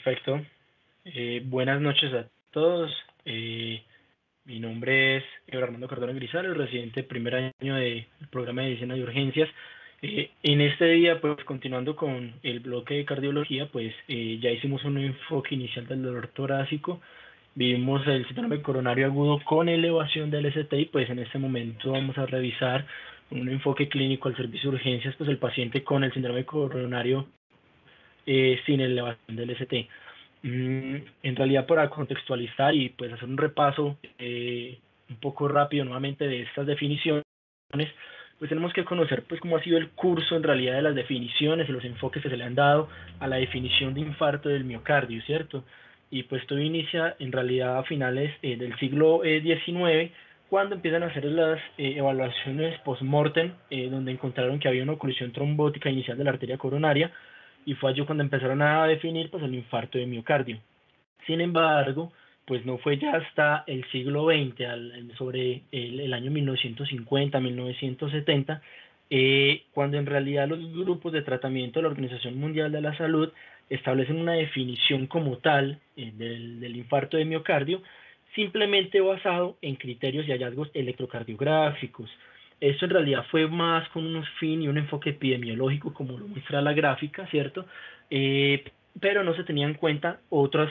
Perfecto. Buenas noches a todos. Eh, Mi nombre es Eduardo Armando Cardona Grisales, residente primer año del programa de medicina de urgencias. En este día, pues continuando con el bloque de cardiología, pues ya hicimos un enfoque inicial del dolor torácico, vimos el síndrome coronario agudo con elevación del ST y pues en este momento vamos a revisar un enfoque clínico al servicio de urgencias, pues el paciente con el síndrome coronario sin elevación del ST. En realidad, para contextualizar y pues hacer un repaso un poco rápido nuevamente de estas definiciones, pues tenemos que conocer pues cómo ha sido el curso en realidad de las definiciones y los enfoques que se le han dado a la definición de infarto del miocardio, ¿cierto? Y pues todo inicia en realidad a finales del siglo XIX, cuando empiezan a hacer las evaluaciones post-mortem, donde encontraron que había una oclusión trombótica inicial de la arteria coronaria, y fue allí cuando empezaron a definir pues el infarto de miocardio. Sin embargo, pues no fue ya hasta el siglo XX, sobre el año 1950, 1970, cuando en realidad los grupos de tratamiento de la Organización Mundial de la Salud establecen una definición como tal del infarto de miocardio, simplemente basado en criterios y hallazgos electrocardiográficos. Esto en realidad fue más con un fin y un enfoque epidemiológico, como lo muestra la gráfica, ¿cierto? Eh, pero no se tenían en cuenta otros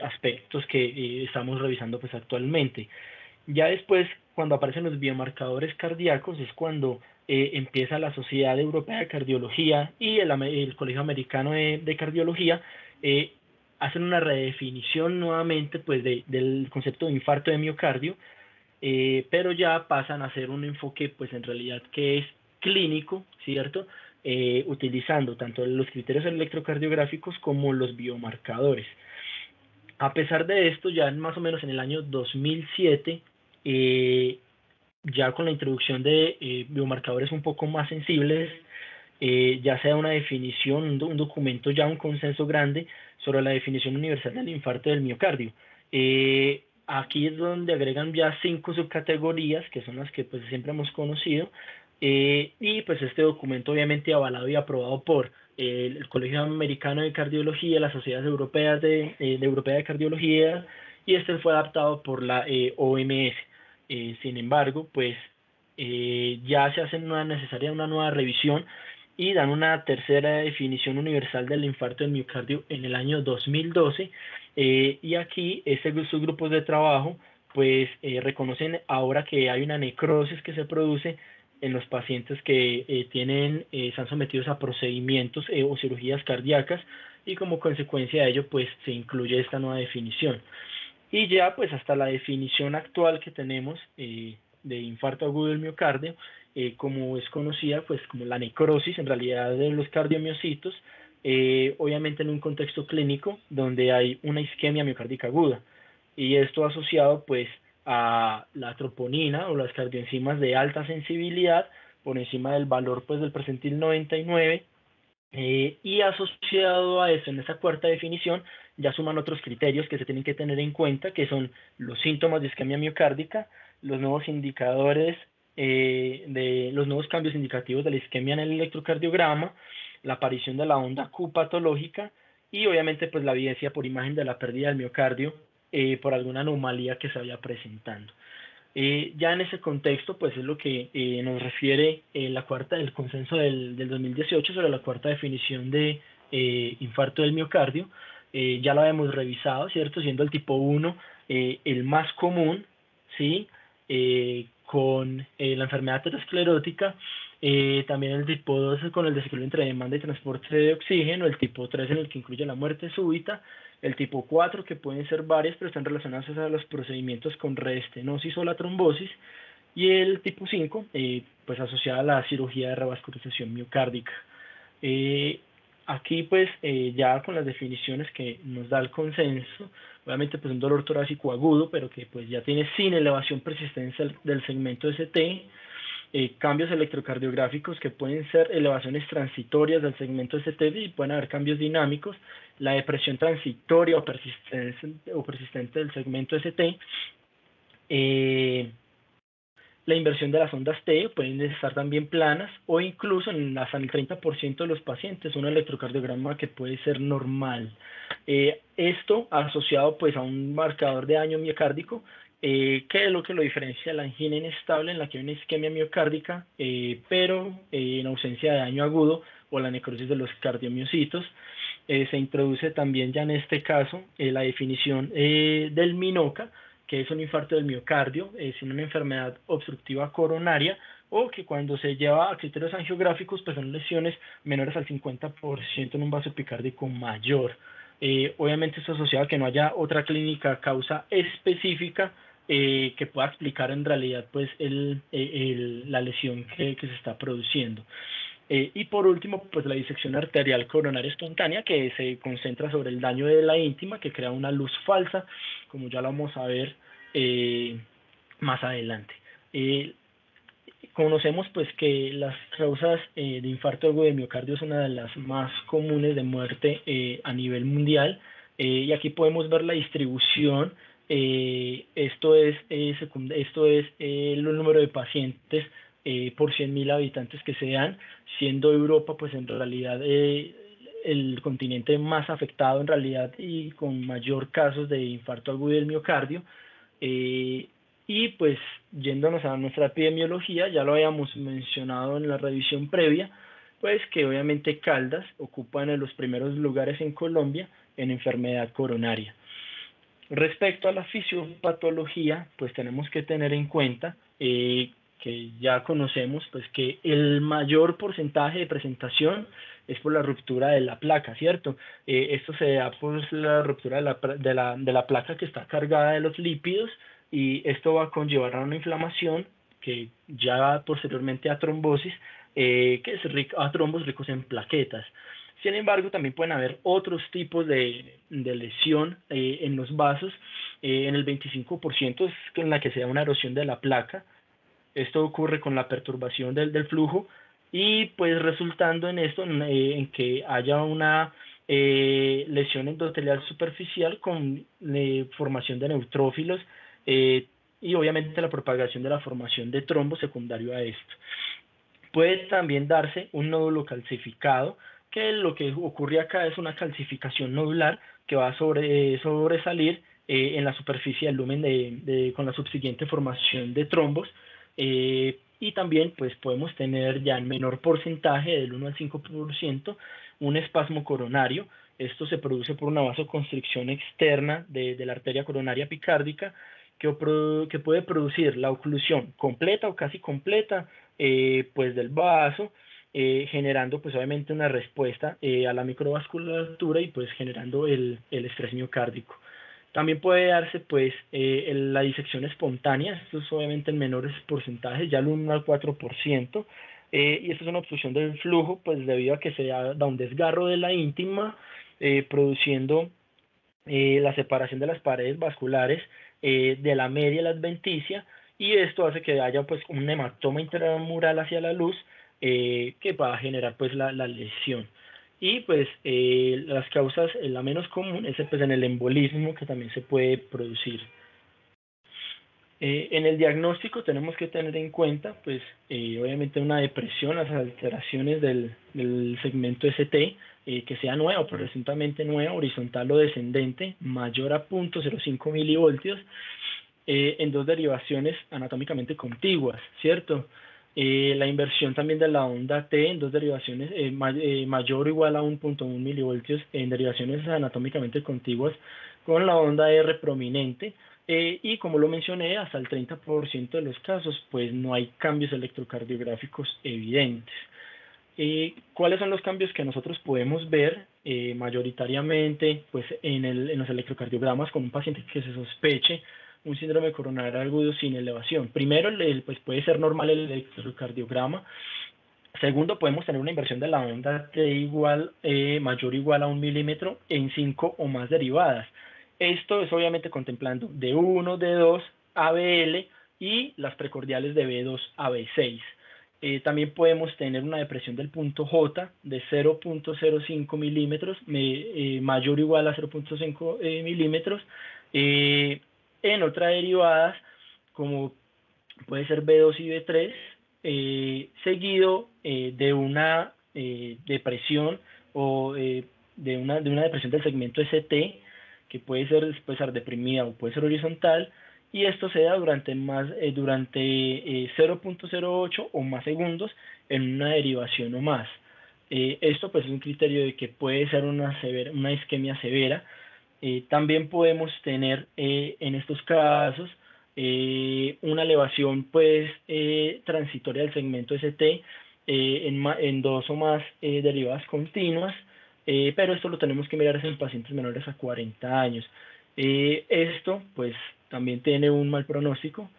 aspectos que estamos revisando pues actualmente. Ya después, cuando aparecen los biomarcadores cardíacos, es cuando empieza la Sociedad Europea de Cardiología y el Colegio Americano de Cardiología hacen una redefinición nuevamente pues del concepto de infarto de miocardio, pero ya pasan a hacer un enfoque pues en realidad que es clínico, ¿cierto? Utilizando tanto los criterios electrocardiográficos como los biomarcadores. A pesar de esto, ya más o menos en el año 2007, ya con la introducción de biomarcadores un poco más sensibles, ya sea una definición, un documento, ya un consenso grande sobre la definición universal del infarto del miocardio. Aquí es donde agregan ya 5 subcategorías, que son las que pues siempre hemos conocido, y pues este documento obviamente avalado y aprobado por el Colegio Americano de Cardiología, las sociedades europeas Europea de Cardiología, y este fue adaptado por la OMS. Sin embargo, pues ya se hace una nueva revisión y dan una tercera definición universal del infarto del miocardio en el año 2012, y aquí estos grupos de trabajo pues reconocen ahora que hay una necrosis que se produce en los pacientes que están sometidos a procedimientos o cirugías cardíacas, y como consecuencia de ello pues se incluye esta nueva definición. Y ya pues hasta la definición actual que tenemos de infarto agudo del miocardio, como es conocida pues como la necrosis en realidad de los cardiomiocitos, obviamente en un contexto clínico donde hay una isquemia miocárdica aguda, y esto asociado pues a la troponina o las cardioenzimas de alta sensibilidad por encima del valor pues del percentil 99, y asociado a eso, en esa cuarta definición, ya suman otros criterios que se tienen que tener en cuenta, que son los síntomas de isquemia miocárdica, los nuevos indicadores, de los nuevos cambios indicativos de la isquemia en el electrocardiograma, la aparición de la onda Q patológica, y obviamente pues la evidencia por imagen de la pérdida del miocardio por alguna anomalía que se vaya presentando. Ya en ese contexto, pues es lo que nos refiere el consenso del 2018 sobre la cuarta definición de infarto del miocardio. Ya lo habíamos revisado, ¿cierto? Siendo el tipo 1 el más común, ¿sí? Con la enfermedad aterosclerótica, también el tipo 2 con el desequilibrio entre demanda y transporte de oxígeno, el tipo 3 en el que incluye la muerte súbita, el tipo 4, que pueden ser varias, pero están relacionadas a los procedimientos con reestenosis o la trombosis, y el tipo 5, pues asociada a la cirugía de revascularización miocárdica. Eh, Aquí, pues, ya con las definiciones que nos da el consenso, obviamente, pues un dolor torácico agudo, pero que pues ya tiene sin elevación persistente del segmento ST, cambios electrocardiográficos que pueden ser elevaciones transitorias del segmento ST y pueden haber cambios dinámicos, la depresión transitoria o persistente del segmento ST, eh, La inversión de las ondas T pueden estar también planas o incluso hasta en el 30% de los pacientes un electrocardiograma que puede ser normal. Esto asociado pues a un marcador de daño miocárdico, que es lo que lo diferencia de la angina inestable en la que hay una isquemia miocárdica, pero en ausencia de daño agudo o la necrosis de los cardiomiocitos. Se introduce también ya en este caso la definición del MINOCA, que es un infarto del miocardio, es una enfermedad obstructiva coronaria, o que cuando se lleva a criterios angiográficos, pues son lesiones menores al 50% en un vaso epicárdico mayor. Obviamente esto es asociado a que no haya otra clínica causa específica que pueda explicar en realidad pues la lesión que se está produciendo. Y por último, pues la disección arterial coronaria espontánea, que se concentra sobre el daño de la íntima, que crea una luz falsa, como ya lo vamos a ver más adelante. Conocemos pues que las causas de infarto agudo de miocardio es una de las más comunes de muerte a nivel mundial, y aquí podemos ver la distribución. Esto es el número de pacientes por 100.000 habitantes que se dan, siendo Europa pues en realidad el continente más afectado en realidad y con mayor casos de infarto agudo del miocardio. Y pues yéndonos a nuestra epidemiología, ya lo habíamos mencionado en la revisión previa, pues que obviamente Caldas ocupa en los primeros lugares en Colombia en enfermedad coronaria. Respecto a la fisiopatología, pues tenemos que tener en cuenta que ya conocemos pues que el mayor porcentaje de presentación es por la ruptura de la placa, ¿cierto? Esto se da por la ruptura de la placa que está cargada de los lípidos, y esto va a conllevar a una inflamación que ya va posteriormente a trombosis, que es a trombos ricos en plaquetas. Sin embargo, también pueden haber otros tipos de lesión en los vasos. En el 25% es en la que se da una erosión de la placa. Esto ocurre con la perturbación del flujo, y pues resultando en esto en que haya una lesión endotelial superficial con formación de neutrófilos, y obviamente la propagación de la formación de trombos secundario a esto. Puede también darse un nódulo calcificado, que lo que ocurre acá es una calcificación nodular que va a sobresalir en la superficie del lumen con la subsiguiente formación de trombos. Y también pues podemos tener ya en menor porcentaje, del 1 al 5%, un espasmo coronario. Esto se produce por una vasoconstricción externa de la arteria coronaria epicárdica, que puede producir la oclusión completa o casi completa pues del vaso, generando pues obviamente una respuesta a la microvasculatura y pues generando el estrés miocárdico. También puede darse pues la disección espontánea, esto es obviamente en menores porcentajes, ya el 1 al 4%, y esto es una obstrucción del flujo pues debido a que se da un desgarro de la íntima, produciendo la separación de las paredes vasculares de la media y la adventicia, y esto hace que haya pues un hematoma intramural hacia la luz, que va a generar pues la lesión. Y pues las causas, la menos común es pues en el embolismo, que también se puede producir. En el diagnóstico tenemos que tener en cuenta pues obviamente una depresión, las alteraciones del segmento ST, que sea nueva o presuntamente nueva, horizontal o descendente, mayor a 0.05 milivoltios, en dos derivaciones anatómicamente contiguas, ¿cierto? La inversión también de la onda T en dos derivaciones mayor o igual a 1.1 milivoltios en derivaciones anatómicamente contiguas con la onda R prominente, y como lo mencioné, hasta el 30% de los casos pues no hay cambios electrocardiográficos evidentes. ¿Cuáles son los cambios que nosotros podemos ver mayoritariamente pues en los electrocardiogramas con un paciente que se sospeche un síndrome coronario agudo sin elevación? Primero, pues puede ser normal el electrocardiograma. Segundo, podemos tener una inversión de la onda T mayor o igual a 1 milímetro en 5 o más derivadas. Esto es obviamente contemplando D1, D2, ABL y las precordiales de B2 a B6. También podemos tener una depresión del punto J de 0.05 milímetros, mayor o igual a 0.5 milímetros. En otras derivadas, como puede ser B2 y B3, seguido de una depresión o de una depresión del segmento ST, que puede ser deprimida o puede ser horizontal, y esto se da durante 0.08 o más segundos en una derivación o más. Esto pues es un criterio de que puede ser una isquemia severa. También podemos tener en estos casos una elevación pues transitoria del segmento ST en dos o más derivadas continuas, pero esto lo tenemos que mirar en pacientes menores a 40 años. Esto pues también tiene un mal pronóstico.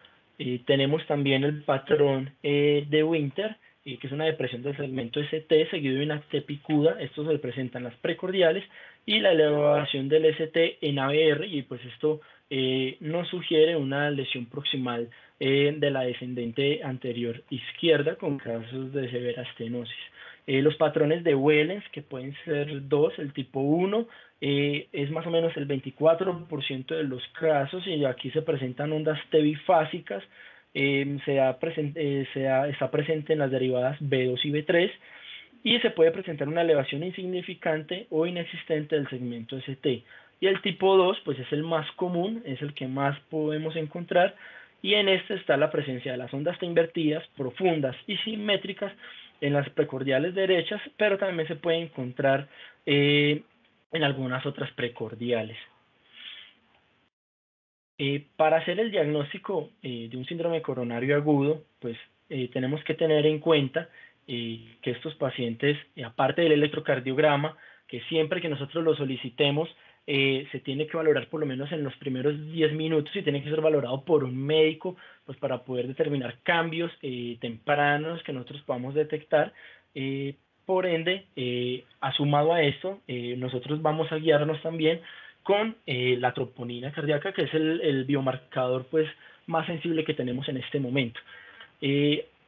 Tenemos también el patrón de Winter, que es una depresión del segmento ST seguido de una T picuda. Estos se presentan las precordiales y la elevación del ST en ABR, y pues esto nos sugiere una lesión proximal de la descendente anterior izquierda con casos de severa estenosis. Los patrones de Wellens, que pueden ser dos, el tipo 1, es más o menos el 24% de los casos, y aquí se presentan ondas T bifásicas. Está presente en las derivadas B2 y B3, y se puede presentar una elevación insignificante o inexistente del segmento ST. Y el tipo 2 pues es el más común, es el que más podemos encontrar, y en este está la presencia de las ondas T invertidas, profundas y simétricas en las precordiales derechas, pero también se puede encontrar en algunas otras precordiales. Para hacer el diagnóstico de un síndrome coronario agudo, pues tenemos que tener en cuenta que estos pacientes, aparte del electrocardiograma, que siempre que nosotros lo solicitemos, se tiene que valorar por lo menos en los primeros 10 minutos, y tiene que ser valorado por un médico, pues para poder determinar cambios tempranos que nosotros podamos detectar. Por ende, asumado a esto, nosotros vamos a guiarnos también con la troponina cardíaca, que es el biomarcador pues más sensible que tenemos en este momento.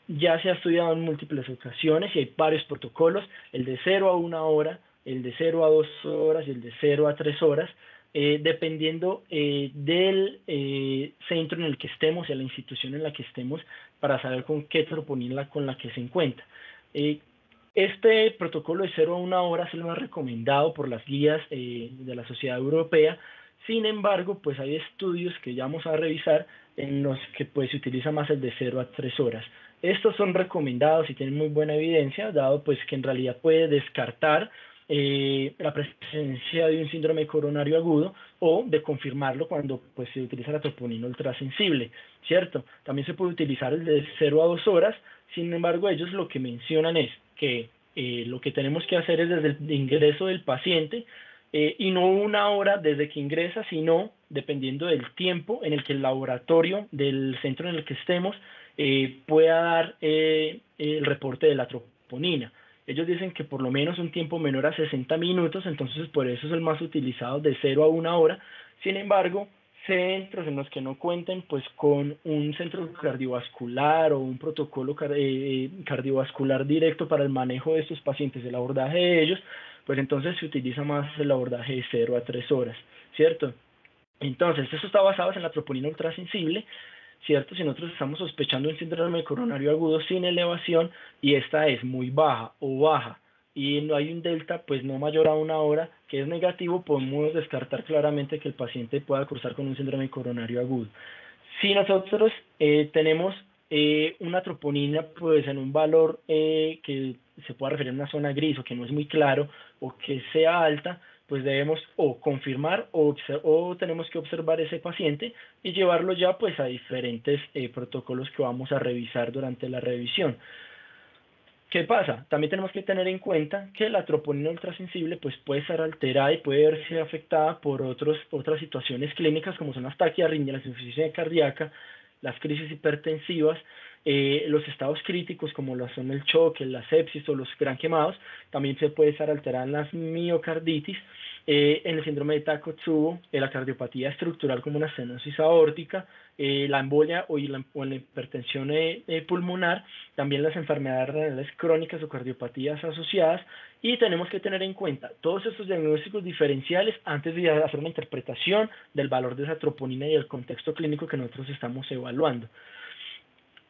Ya se ha estudiado en múltiples ocasiones y hay varios protocolos, el de 0 a 1 hora, el de 0 a 2 horas y el de 0 a 3 horas, dependiendo del centro en el que estemos y a la institución en la que estemos, para saber con qué troponina con la que se encuentra. Este protocolo de 0 a 1 hora es el más recomendado por las guías de la Sociedad Europea. Sin embargo, pues hay estudios que ya vamos a revisar en los que pues se utiliza más el de 0 a 3 horas. Estos son recomendados y tienen muy buena evidencia, dado pues que en realidad puede descartar la presencia de un síndrome coronario agudo, o de confirmarlo cuando pues se utiliza la troponina ultrasensible, ¿cierto? También se puede utilizar el de 0 a 2 horas. Sin embargo, ellos lo que mencionan es que lo que tenemos que hacer es desde el ingreso del paciente, y no 1 hora desde que ingresa, sino dependiendo del tiempo en el que el laboratorio del centro en el que estemos pueda dar el reporte de la troponina. Ellos dicen que por lo menos un tiempo menor a 60 minutos, entonces por eso es el más utilizado, de 0 a 1 hora. Sin embargo, centros en los que no cuenten pues con un centro cardiovascular o un protocolo cardiovascular directo para el manejo de estos pacientes, el abordaje de ellos, pues entonces se utiliza más el abordaje de 0 a 3 horas, ¿cierto? Entonces, eso está basado en la troponina ultrasensible, ¿cierto? Si nosotros estamos sospechando un síndrome coronario agudo sin elevación, y esta es muy baja o baja, y no hay un delta pues no mayor a 1 hora, que es negativo, podemos descartar claramente que el paciente pueda cursar con un síndrome coronario agudo. Si nosotros tenemos una troponina pues en un valor que se pueda referir a una zona gris, o que no es muy claro, o que sea alta, pues debemos o confirmar o tenemos que observar ese paciente y llevarlo ya pues a diferentes protocolos que vamos a revisar durante la revisión. ¿Qué pasa? También tenemos que tener en cuenta que la troponina ultrasensible pues puede estar alterada y puede verse afectada por otras situaciones clínicas, como son las taquiarritmias, la insuficiencia cardíaca, las crisis hipertensivas, los estados críticos como lo son el choque, la sepsis o los gran quemados. También se puede estar alterada en las miocarditis, en el síndrome de Takotsubo, la cardiopatía estructural como una estenosis aórtica, la embolia o la hipertensión pulmonar, también las enfermedades renales crónicas o cardiopatías asociadas. Y tenemos que tener en cuenta todos estos diagnósticos diferenciales antes de hacer una interpretación del valor de esa troponina y el contexto clínico que nosotros estamos evaluando.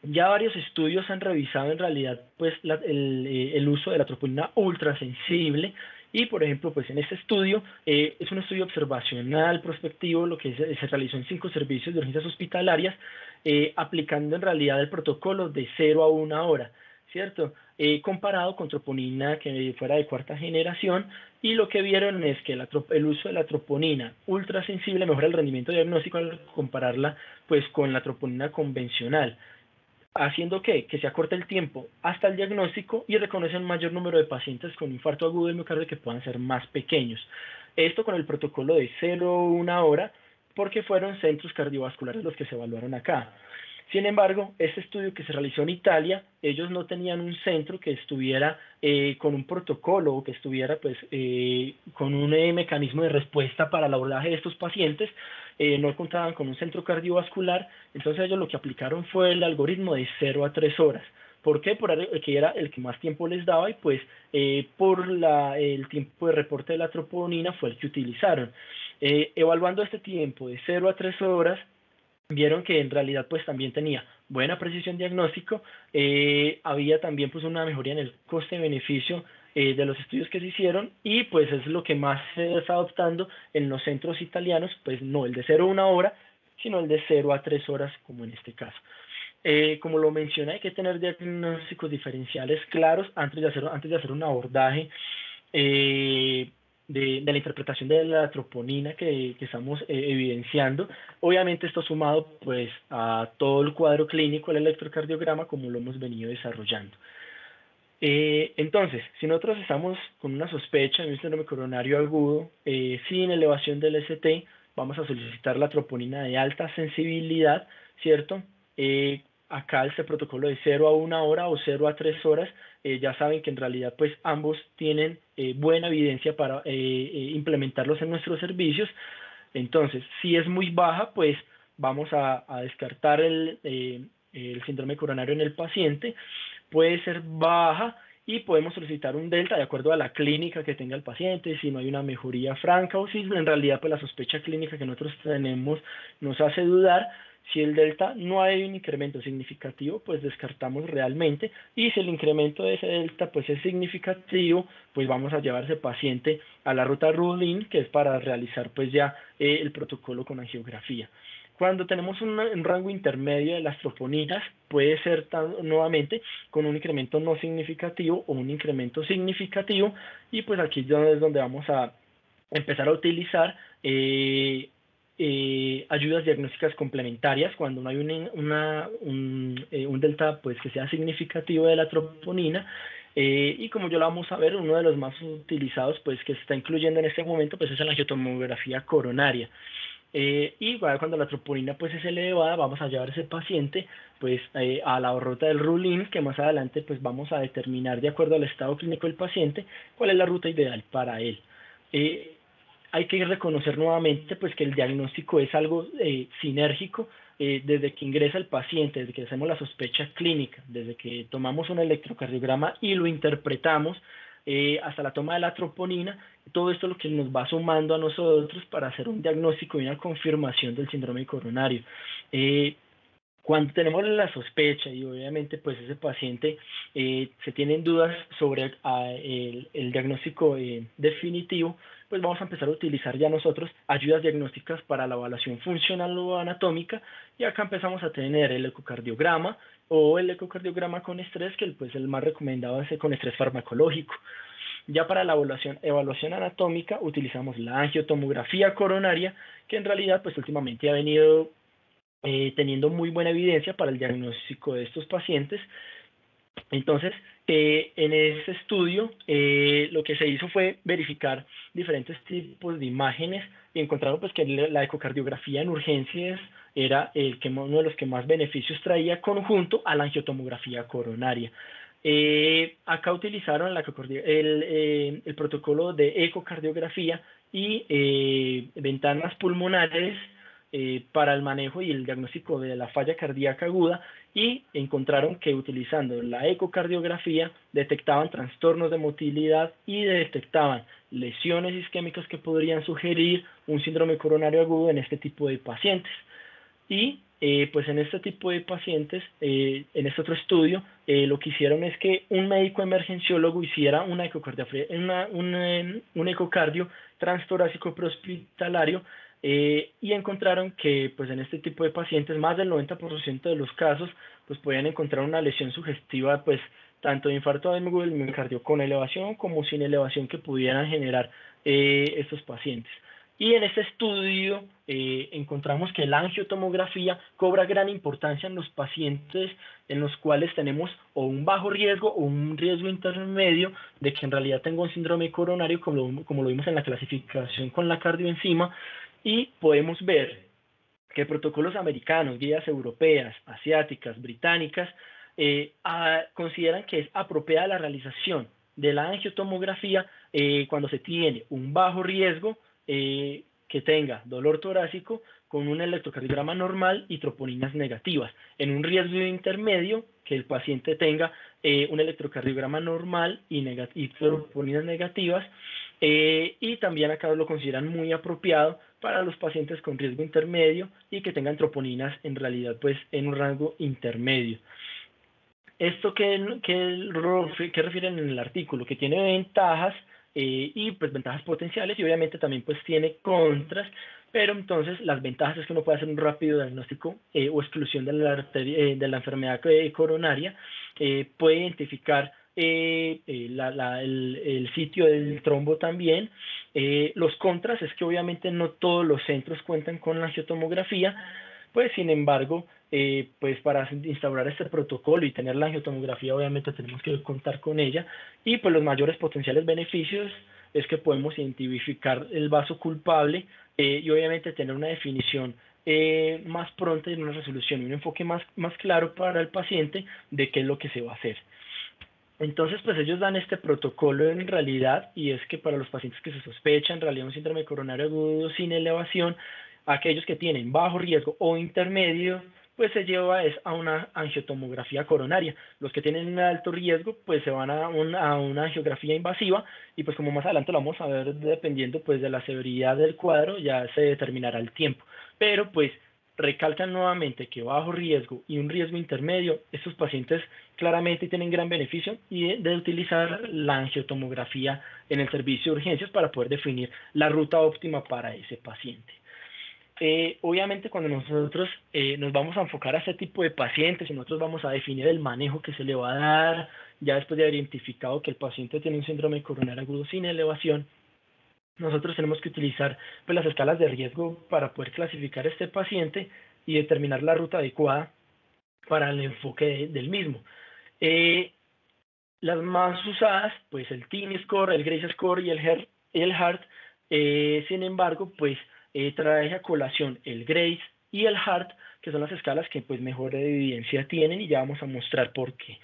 Ya varios estudios han revisado en realidad pues el uso de la troponina ultrasensible y por ejemplo pues en este estudio es un estudio observacional prospectivo lo que se realizó en 5 servicios de urgencias hospitalarias aplicando en realidad el protocolo de 0 a 1 hora, ¿cierto? Comparado con troponina que fuera de cuarta generación y lo que vieron es que el uso de la troponina ultrasensible mejora el rendimiento diagnóstico al compararla pues con la troponina convencional haciendo que se acorte el tiempo hasta el diagnóstico y reconoce un mayor número de pacientes con infarto agudo del miocardio que puedan ser más pequeños. Esto con el protocolo de 0 a 1 hora, porque fueron centros cardiovasculares los que se evaluaron acá. Sin embargo, este estudio que se realizó en Italia, ellos no tenían un centro que estuviera con un protocolo o que estuviera pues con un mecanismo de respuesta para el abordaje de estos pacientes, no contaban con un centro cardiovascular, entonces ellos lo que aplicaron fue el algoritmo de 0 a 3 horas. ¿Por qué? Porque era el que más tiempo les daba y pues por el tiempo de reporte de la troponina fue el que utilizaron. Evaluando este tiempo de 0 a 3 horas, vieron que en realidad pues también tenía buena precisión diagnóstico, había también pues una mejoría en el coste-beneficio de los estudios que se hicieron y pues es lo que más se está adoptando en los centros italianos, pues no el de 0 a 1 hora, sino el de 0 a 3 horas como en este caso. Como lo mencioné, hay que tener diagnósticos diferenciales claros antes de hacer un abordaje eh, de la interpretación de la troponina que estamos evidenciando. Obviamente esto sumado pues a todo el cuadro clínico, el electrocardiograma, como lo hemos venido desarrollando. Entonces, si nosotros estamos con una sospecha de un síndrome coronario agudo sin elevación del ST, vamos a solicitar la troponina de alta sensibilidad, ¿cierto? Acá este protocolo de 0 a 1 hora o 0 a 3 horas, ya saben que en realidad pues ambos tienen buena evidencia para implementarlos en nuestros servicios. Entonces, si es muy baja, pues vamos a descartar el síndrome coronario en el paciente. Puede ser baja y podemos solicitar un delta de acuerdo a la clínica que tenga el paciente, si no hay una mejoría franca o si en realidad pues la sospecha clínica que nosotros tenemos nos hace dudar. Si el delta no hay un incremento significativo, pues descartamos realmente y si el incremento de ese delta pues es significativo, pues vamos a llevar ese paciente a la ruta Rulin, que es para realizar pues ya el protocolo con angiografía. Cuando tenemos un rango intermedio de las troponinas, puede ser nuevamente con un incremento no significativo o un incremento significativo, y pues aquí es donde vamos a empezar a utilizar ayudas diagnósticas complementarias cuando no hay un delta pues que sea significativo de la troponina. Y como ya lo vamos a ver, uno de los más utilizados pues que se está incluyendo en este momento pues es la angiotomografía coronaria. Y cuando la troponina pues es elevada, vamos a llevar a ese paciente pues a la ruta del Rulin, que más adelante pues vamos a determinar de acuerdo al estado clínico del paciente cuál es la ruta ideal para él. Eh, Hay que reconocer nuevamente pues que el diagnóstico es algo sinérgico desde que ingresa el paciente, desde que hacemos la sospecha clínica, desde que tomamos un electrocardiograma y lo interpretamos hasta la toma de la troponina. Todo esto es lo que nos va sumando a nosotros para hacer un diagnóstico y una confirmación del síndrome coronario. Cuando tenemos la sospecha y obviamente pues ese paciente se tienen dudas sobre el diagnóstico definitivo, pues vamos a empezar a utilizar ya nosotros ayudas diagnósticas para la evaluación funcional o anatómica, y acá empezamos a tener el ecocardiograma o el ecocardiograma con estrés, que pues el más recomendado es el con estrés farmacológico. Ya para la evaluación anatómica utilizamos la angiotomografía coronaria, que en realidad pues últimamente ha venido teniendo muy buena evidencia para el diagnóstico de estos pacientes. Entonces, en ese estudio, lo que se hizo fue verificar diferentes tipos de imágenes y encontraron pues que la ecocardiografía en urgencias era uno de los que más beneficios traía conjunto a la angiotomografía coronaria. Acá utilizaron el protocolo de ecocardiografía y ventanas pulmonares para el manejo y el diagnóstico de la falla cardíaca aguda, y encontraron que utilizando la ecocardiografía detectaban trastornos de motilidad y detectaban lesiones isquémicas que podrían sugerir un síndrome coronario agudo en este tipo de pacientes. Y pues en este tipo de pacientes, en este otro estudio, lo que hicieron es que un médico emergenciólogo hiciera una un ecocardio transtorácico prehospitalario, y encontraron que pues en este tipo de pacientes más del 90% de los casos pues podían encontrar una lesión sugestiva, pues tanto de infarto agudo del miocardio con elevación como sin elevación que pudieran generar estos pacientes. Y en este estudio encontramos que la angiotomografía cobra gran importancia en los pacientes en los cuales tenemos o un bajo riesgo o un riesgo intermedio de que en realidad tenga un síndrome coronario, como lo vimos en la clasificación con la cardioenzima, y podemos ver que protocolos americanos, guías europeas, asiáticas, británicas, consideran que es apropiada la realización de la angiotomografía cuando se tiene un bajo riesgo, que tenga dolor torácico con un electrocardiograma normal y troponinas negativas. En un riesgo intermedio, que el paciente tenga un electrocardiograma normal y troponinas negativas, y también acá lo consideran muy apropiado para los pacientes con riesgo intermedio y que tengan troponinas en realidad pues en un rango intermedio. Esto que refieren en el artículo, que tiene ventajas y pues ventajas potenciales, y obviamente también pues tiene contras, pero entonces las ventajas es que uno puede hacer un rápido diagnóstico o exclusión de la enfermedad coronaria, puede identificar el sitio del trombo también. Los contras es que obviamente no todos los centros cuentan con la angiotomografía, pues sin embargo, pues para instaurar este protocolo y tener la angiotomografía obviamente tenemos que contar con ella, y pues los mayores potenciales beneficios es que podemos identificar el vaso culpable, y obviamente tener una definición más pronta y una resolución y un enfoque más claro para el paciente de qué es lo que se va a hacer. Entonces, pues ellos dan este protocolo en realidad, y es que para los pacientes que se sospechan en realidad un síndrome coronario agudo sin elevación, aquellos que tienen bajo riesgo o intermedio, pues se lleva a una angiotomografía coronaria. Los que tienen un alto riesgo, pues se van a una angiografía invasiva, y pues como más adelante lo vamos a ver, dependiendo pues de la severidad del cuadro, ya se determinará el tiempo. Pero pues recalcan nuevamente que bajo riesgo y un riesgo intermedio, estos pacientes claramente tienen gran beneficio y de utilizar la angiotomografía en el servicio de urgencias para poder definir la ruta óptima para ese paciente. Obviamente cuando nosotros nos vamos a enfocar a este tipo de pacientes y nosotros vamos a definir el manejo que se le va a dar, ya después de haber identificado que el paciente tiene un síndrome coronario agudo sin elevación, nosotros tenemos que utilizar pues, las escalas de riesgo para poder clasificar a este paciente y determinar la ruta adecuada para el enfoque del mismo. Las más usadas, pues el TIMI score, el GRACE score y el HEART. Sin embargo, pues trae a colación el GRACE y el HEART, que son las escalas que pues mejor evidencia tienen, y ya vamos a mostrar por qué.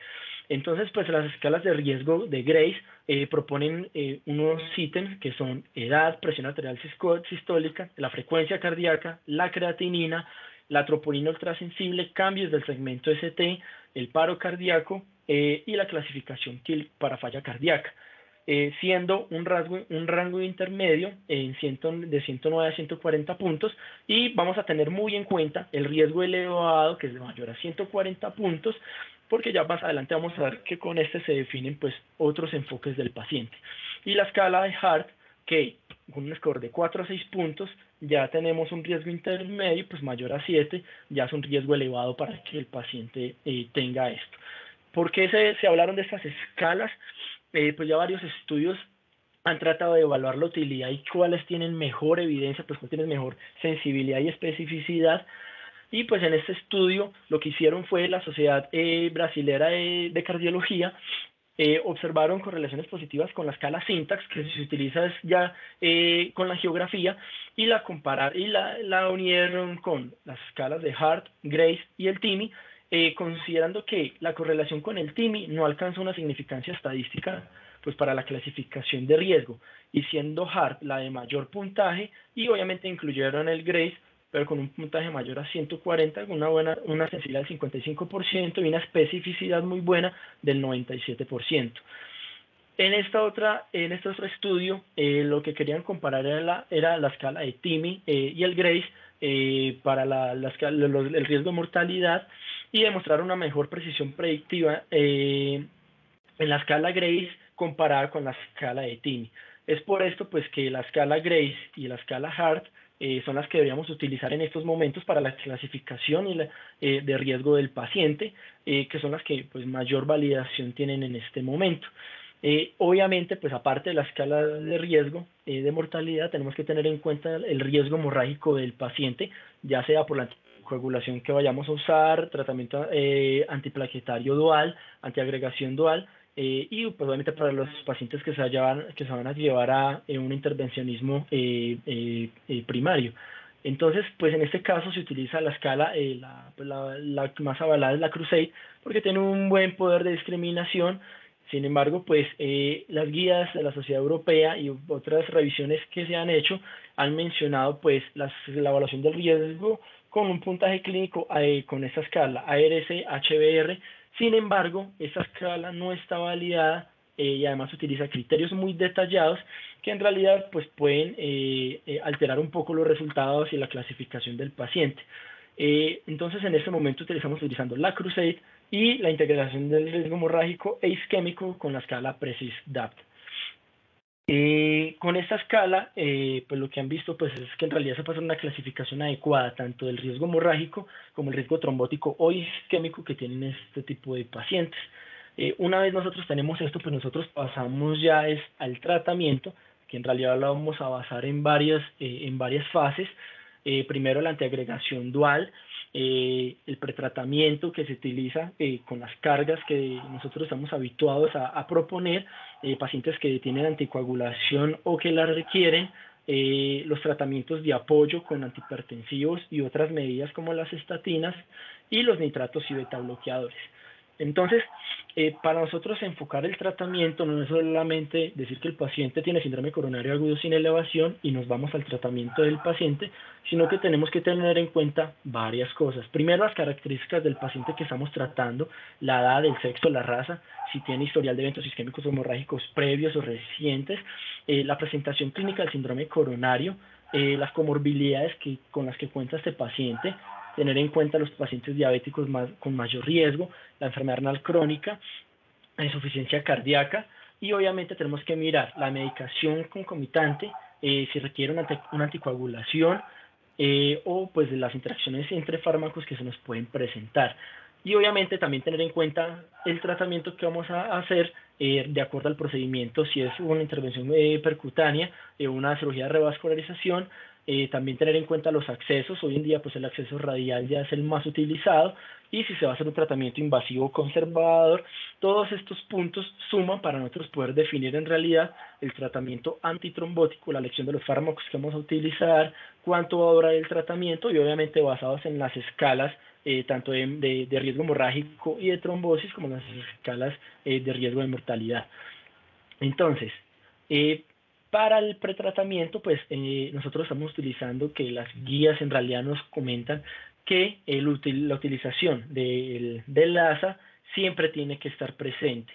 Entonces, pues las escalas de riesgo de GRACE proponen unos ítems que son edad, presión arterial sistólica, la frecuencia cardíaca, la creatinina, la troponina ultrasensible, cambios del segmento ST, el paro cardíaco y la clasificación KILL para falla cardíaca, siendo un rango intermedio de 109 a 140 puntos, y vamos a tener muy en cuenta el riesgo elevado, que es de mayor a 140 puntos, porque ya más adelante vamos a ver que con este se definen pues otros enfoques del paciente. Y la escala de HEART, que con un score de 4 a 6 puntos ya tenemos un riesgo intermedio, pues mayor a 7 ya es un riesgo elevado para que el paciente tenga esto. ¿Por qué se hablaron de estas escalas? Pues ya varios estudios han tratado de evaluar la utilidad y cuáles tienen mejor evidencia, pues cuáles tienen mejor sensibilidad y especificidad. Y pues en este estudio lo que hicieron fue la Sociedad Brasilera de Cardiología, observaron correlaciones positivas con la escala Syntax, que se utiliza ya con la geografía, y la unieron con las escalas de HEART, GRACE y el TIMI, considerando que la correlación con el TIMI no alcanza una significancia estadística pues para la clasificación de riesgo, y siendo HEART la de mayor puntaje, y obviamente incluyeron el GRACE, pero con un puntaje mayor a 140, con una sensibilidad del 55% y una especificidad muy buena del 97%. En este otro estudio, lo que querían comparar era la escala de TIMI y el GRACE para el riesgo de mortalidad, y demostrar una mejor precisión predictiva en la escala GRACE comparada con la escala de TIMI. Es por esto pues que la escala GRACE y la escala HART son las que deberíamos utilizar en estos momentos para la clasificación de riesgo del paciente, que son las que pues mayor validación tienen en este momento. Obviamente, pues aparte de la escala de riesgo de mortalidad, tenemos que tener en cuenta el riesgo hemorrágico del paciente, ya sea por la anticoagulación que vayamos a usar, tratamiento antiplaquetario dual, antiagregación dual, y pues obviamente para los pacientes que se van a llevar a un intervencionismo primario. Entonces, pues en este caso se utiliza la escala, la más avalada es la Crusade, porque tiene un buen poder de discriminación. Sin embargo, pues las guías de la Sociedad Europea y otras revisiones que se han hecho han mencionado pues la evaluación del riesgo con un puntaje clínico con esta escala ARS-HBR. Sin embargo, esta escala no está validada y además utiliza criterios muy detallados que en realidad pues pueden alterar un poco los resultados y la clasificación del paciente. Entonces, en este momento estamos utilizando la Crusade y la integración del riesgo hemorrágico e isquémico con la escala PRECIS-DAPT. Con esta escala, pues lo que han visto pues es que en realidad se pasa una clasificación adecuada tanto del riesgo hemorrágico como el riesgo trombótico o isquémico que tienen este tipo de pacientes. Una vez nosotros tenemos esto, pues nosotros pasamos ya al tratamiento, que en realidad lo vamos a basar en varias fases. Primero la antiagregación dual, el pretratamiento que se utiliza con las cargas que nosotros estamos habituados a proponer, pacientes que tienen anticoagulación o que la requieren, los tratamientos de apoyo con antihipertensivos y otras medidas como las estatinas y los nitratos y betabloqueadores. Entonces, para nosotros enfocar el tratamiento no es solamente decir que el paciente tiene síndrome coronario agudo sin elevación y nos vamos al tratamiento del paciente, sino que tenemos que tener en cuenta varias cosas. Primero, las características del paciente que estamos tratando, la edad, el sexo, la raza, si tiene historial de eventos isquémicos hemorrágicos previos o recientes, la presentación clínica del síndrome coronario, las comorbilidades con las que cuenta este paciente, tener en cuenta los pacientes diabéticos con mayor riesgo, la enfermedad renal crónica, la insuficiencia cardíaca, y obviamente tenemos que mirar la medicación concomitante, si requiere una anticoagulación o pues las interacciones entre fármacos que se nos pueden presentar. Y obviamente también tener en cuenta el tratamiento que vamos a hacer de acuerdo al procedimiento, si es una intervención percutánea, una cirugía de revascularización. También tener en cuenta los accesos. Hoy en día pues el acceso radial ya es el más utilizado, y si se va a hacer un tratamiento invasivo conservador. Todos estos puntos suman para nosotros poder definir en realidad el tratamiento antitrombótico, la elección de los fármacos que vamos a utilizar, cuánto va a durar el tratamiento, y obviamente basados en las escalas tanto de riesgo hemorrágico y de trombosis como las escalas de riesgo de mortalidad. Entonces, para el pretratamiento, pues nosotros estamos utilizando, que las guías en realidad nos comentan que la utilización del ASA siempre tiene que estar presente.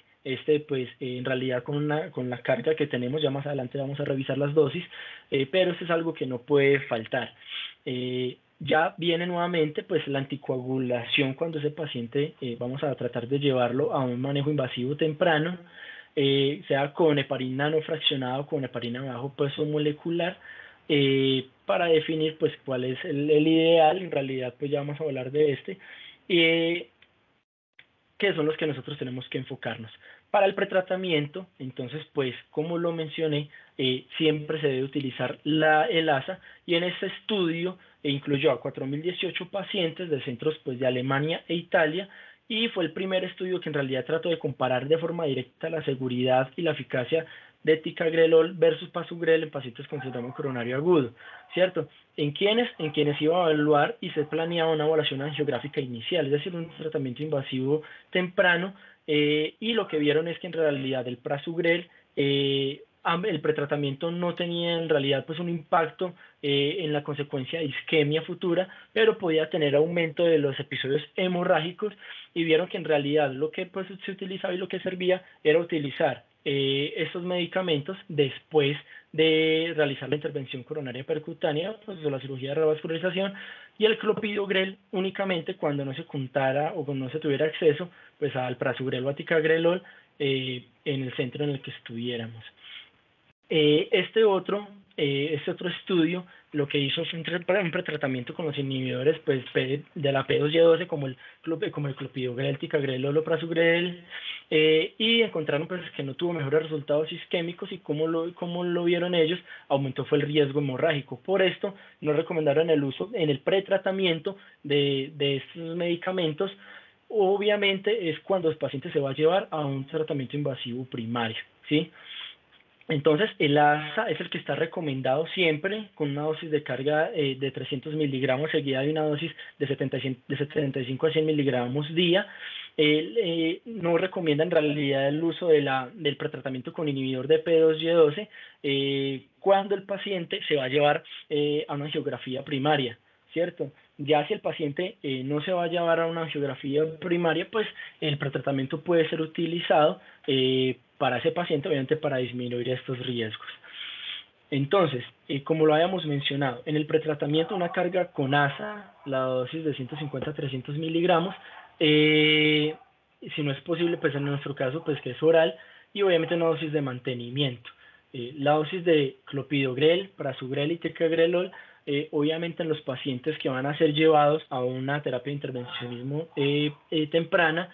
Pues en realidad con la carga que tenemos, ya más adelante vamos a revisar las dosis, pero eso es algo que no puede faltar. Ya viene nuevamente pues la anticoagulación cuando ese paciente vamos a tratar de llevarlo a un manejo invasivo temprano, sea con heparina no fraccionada o con heparina bajo peso molecular, para definir pues cuál es el ideal. En realidad pues ya vamos a hablar de que son los que nosotros tenemos que enfocarnos. Para el pretratamiento, entonces, pues, como lo mencioné, siempre se debe utilizar el ASA, y en este estudio incluyó a 4.018 pacientes de centros pues, de Alemania e Italia, y fue el primer estudio que en realidad trató de comparar de forma directa la seguridad y la eficacia de ticagrelol versus pasugrel en pacientes con síndrome coronario agudo, ¿cierto? En quienes iba a evaluar y se planeaba una evaluación angiográfica inicial, es decir, un tratamiento invasivo temprano, y lo que vieron es que en realidad el prasugrel el pretratamiento no tenía en realidad pues un impacto en la consecuencia de isquemia futura, pero podía tener aumento de los episodios hemorrágicos, y vieron que en realidad lo que pues se utilizaba y lo que servía era utilizar estos medicamentos después de realizar la intervención coronaria percutánea, pues de la cirugía de revascularización, y el clopidogrel únicamente cuando no se contara o cuando no se tuviera acceso pues al prasugrel o a ticagrelol en el centro en el que estuviéramos. Este otro estudio lo que hizo fue un pretratamiento con los inhibidores pues, de la P2Y12 como el clopidogrel, el ticagrelol o prasugrel, y encontraron pues, que no tuvo mejores resultados isquémicos, y como lo vieron ellos, aumentó fue el riesgo hemorrágico. Por esto no recomendaron el uso en el pretratamiento de estos medicamentos. Obviamente es cuando el paciente se va a llevar a un tratamiento invasivo primario, ¿sí? Entonces, el ASA es el que está recomendado siempre con una dosis de carga de 300 miligramos seguida de una dosis de 75 a 100 miligramos día. No recomienda en realidad el uso del pretratamiento con inhibidor de P2Y12 cuando el paciente se va a llevar a una angiografía primaria, ¿cierto? Ya si el paciente no se va a llevar a una angiografía primaria, pues el pretratamiento puede ser utilizado para ese paciente, obviamente para disminuir estos riesgos. Entonces, como lo habíamos mencionado, en el pretratamiento una carga con ASA, la dosis de 150 a 300 miligramos, si no es posible, pues en nuestro caso, pues que es oral, y obviamente una dosis de mantenimiento. La dosis de clopidogrel, prasugrel y ticagrelol, obviamente en los pacientes que van a ser llevados a una terapia de intervencionismo temprana,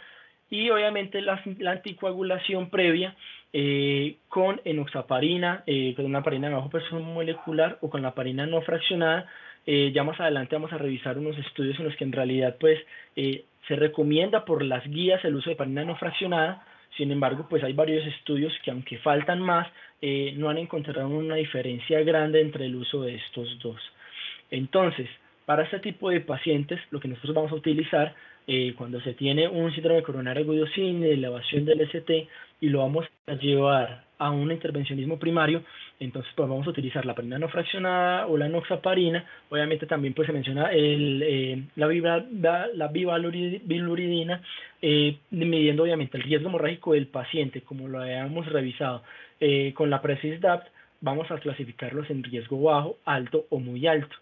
y obviamente la anticoagulación previa con enoxaparina, con una parina de bajo peso molecular o con la parina no fraccionada. Ya más adelante vamos a revisar unos estudios en los que en realidad pues se recomienda por las guías el uso de parina no fraccionada. Sin embargo, pues hay varios estudios que, aunque faltan más, no han encontrado una diferencia grande entre el uso de estos dos. Entonces, para este tipo de pacientes, lo que nosotros vamos a utilizar cuando se tiene un síndrome coronario agudo sin elevación del ST y lo vamos a llevar a un intervencionismo primario, entonces pues vamos a utilizar la parina no fraccionada o la enoxaparina. Obviamente también pues se menciona la bivaluridina, midiendo obviamente el riesgo hemorrágico del paciente, como lo habíamos revisado con la Precis-DAPT. Vamos a clasificarlos en riesgo bajo, alto o muy alto.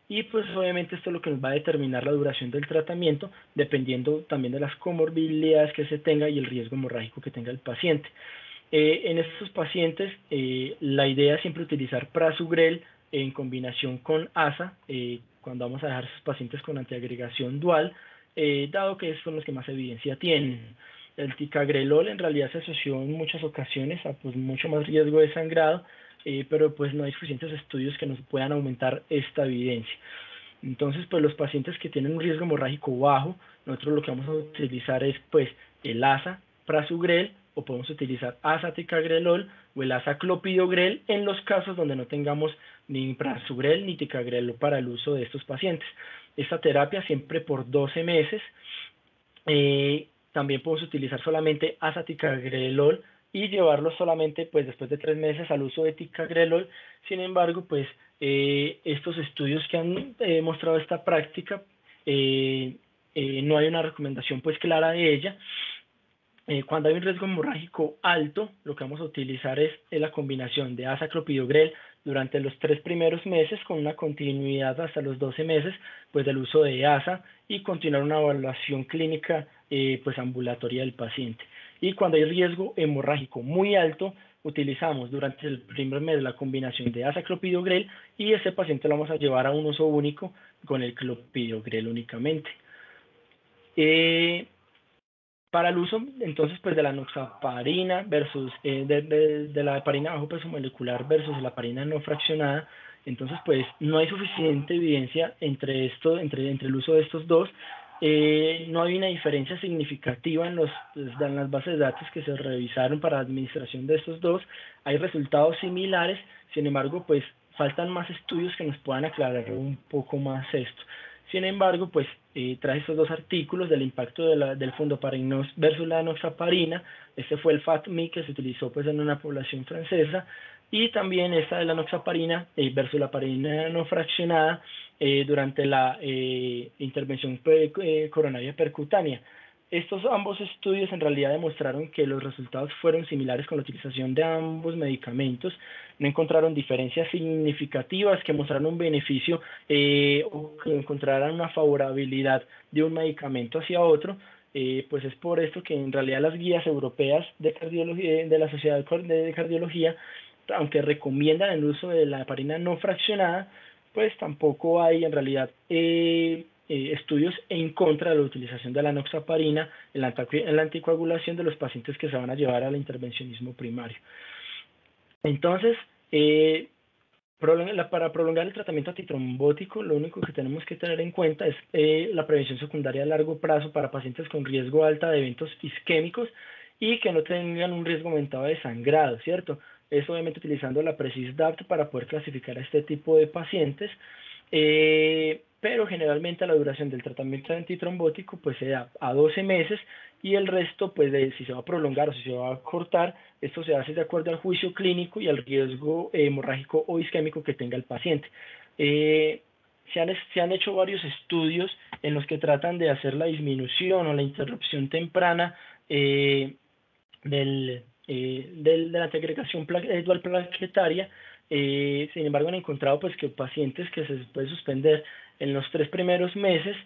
Y pues obviamente esto es lo que nos va a determinar la duración del tratamiento, dependiendo también de las comorbilidades que se tenga y el riesgo hemorrágico que tenga el paciente. En estos pacientes, la idea es siempre utilizar prasugrel en combinación con ASA, cuando vamos a dejar a esos pacientes con antiagregación dual, dado que son los que más evidencia tienen. El ticagrelol en realidad se asoció en muchas ocasiones a pues, mucho más riesgo de sangrado, pero pues no hay suficientes estudios que nos puedan aumentar esta evidencia. Entonces, pues los pacientes que tienen un riesgo hemorrágico bajo, nosotros lo que vamos a utilizar es pues el ASA, prasugrel, o podemos utilizar ASA ticagrelol o el ASA clopidogrel en los casos donde no tengamos ni prasugrel ni ticagrelol para el uso de estos pacientes. Esta terapia siempre por 12 meses. También podemos utilizar solamente ASA ticagrelol y llevarlo solamente pues después de 3 meses al uso de ticagrelol. Sin embargo, pues estos estudios que han mostrado esta práctica, no hay una recomendación pues clara de ella. Cuando hay un riesgo hemorrágico alto, lo que vamos a utilizar es la combinación de ASA-clopidogrel durante los 3 primeros meses, con una continuidad hasta los 12 meses pues del uso de ASA, y continuar una evaluación clínica pues ambulatoria del paciente. Y cuando hay riesgo hemorrágico muy alto, utilizamos durante el primer mes la combinación de ASA-clopidogrel, y ese paciente lo vamos a llevar a un uso único con el clopidogrel únicamente. Para el uso, entonces, pues de la enoxaparina versus de la heparina bajo peso molecular versus la heparina no fraccionada, entonces, pues no hay suficiente evidencia entre el uso de estos dos. No hay una diferencia significativa en las bases de datos que se revisaron para la administración de estos dos. Hay resultados similares, sin embargo, pues faltan más estudios que nos puedan aclarar un poco más esto. Sin embargo, pues traje estos dos artículos del impacto del fondoparinós versus la enoxaparina. Este fue el FATMI que se utilizó pues en una población francesa, y también esta de la enoxaparina versus la heparina no fraccionada durante la intervención coronaria percutánea. Estos ambos estudios en realidad demostraron que los resultados fueron similares con la utilización de ambos medicamentos. No encontraron diferencias significativas que mostraran un beneficio o que encontraran una favorabilidad de un medicamento hacia otro. Pues es por esto que en realidad las guías europeas de cardiología, de la Sociedad de Cardiología, aunque recomiendan el uso de la heparina no fraccionada, pues tampoco hay en realidad estudios en contra de la utilización de la enoxaparina en la anticoagulación de los pacientes que se van a llevar al intervencionismo primario. Entonces, para prolongar el tratamiento antitrombótico, lo único que tenemos que tener en cuenta es la prevención secundaria a largo plazo para pacientes con riesgo alta de eventos isquémicos y que no tengan un riesgo aumentado de sangrado, ¿cierto? Es obviamente utilizando la PRECIS-DAPT para poder clasificar a este tipo de pacientes. Pero generalmente la duración del tratamiento antitrombótico pues se da a 12 meses y el resto pues si se va a prolongar o si se va a cortar, esto se hace de acuerdo al juicio clínico y al riesgo hemorrágico o isquémico que tenga el paciente. Se han hecho varios estudios en los que tratan de hacer la disminución o la interrupción temprana de la antiagregación dual plaquetaria. Sin embargo, han encontrado pues que pacientes que se puede suspender en los 3 primeros meses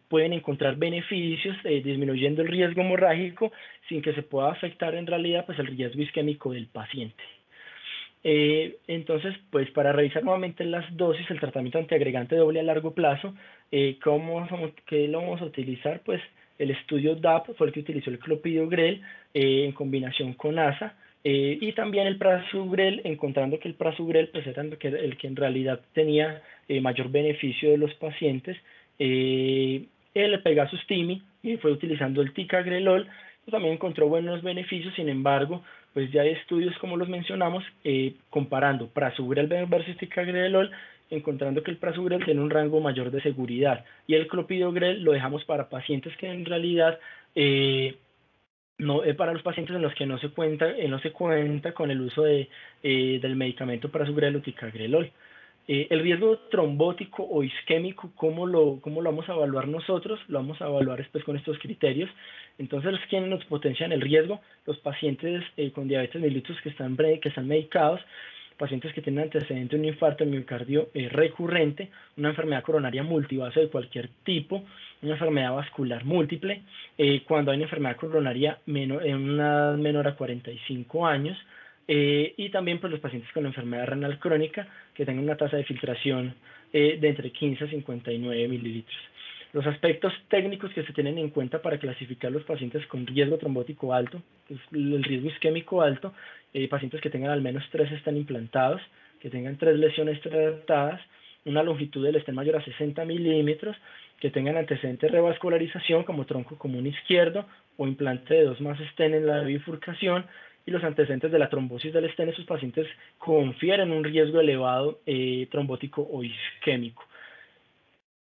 pueden encontrar beneficios disminuyendo el riesgo hemorrágico sin que se pueda afectar en realidad pues el riesgo isquémico del paciente. Entonces, pues para revisar nuevamente las dosis, el tratamiento antiagregante doble a largo plazo, ¿qué lo vamos a utilizar? Pues el estudio DAP fue el que utilizó el clopidogrel en combinación con ASA, y también el prasugrel, encontrando que el prasugrel pues era el que en realidad tenía mayor beneficio de los pacientes. El Pegasus Timi fue utilizando el ticagrelol, también encontró buenos beneficios. Sin embargo, pues ya hay estudios como los mencionamos, comparando prasugrel versus ticagrelol, encontrando que el prasugrel tiene un rango mayor de seguridad y el clopidogrel lo dejamos para pacientes que en realidad no, para los pacientes en los que no se cuenta con el uso del medicamento prasugrel o ticagrelol. El riesgo trombótico o isquémico, ¿cómo lo vamos a evaluar nosotros? Lo vamos a evaluar después con estos criterios. Entonces, ¿quiénes nos potencian el riesgo? Los pacientes con diabetes mellitus que están medicados, pacientes que tienen antecedente de un infarto de miocardio recurrente, una enfermedad coronaria multivasa de cualquier tipo, una enfermedad vascular múltiple, cuando hay una enfermedad coronaria en una edad menor a 45 años, y también pues, los pacientes con enfermedad renal crónica que tengan una tasa de filtración de entre 15 a 59 mililitros. Los aspectos técnicos que se tienen en cuenta para clasificar los pacientes con riesgo trombótico alto, que es el riesgo isquémico alto, pacientes que tengan al menos 3 estén implantados, que tengan 3 lesiones tratadas, una longitud del estén mayor a 60 milímetros, que tengan antecedentes de revascularización como tronco común izquierdo o implante de 2 más estén en la bifurcación, y los antecedentes de la trombosis del estén. Esos pacientes confieren un riesgo elevado trombótico o isquémico.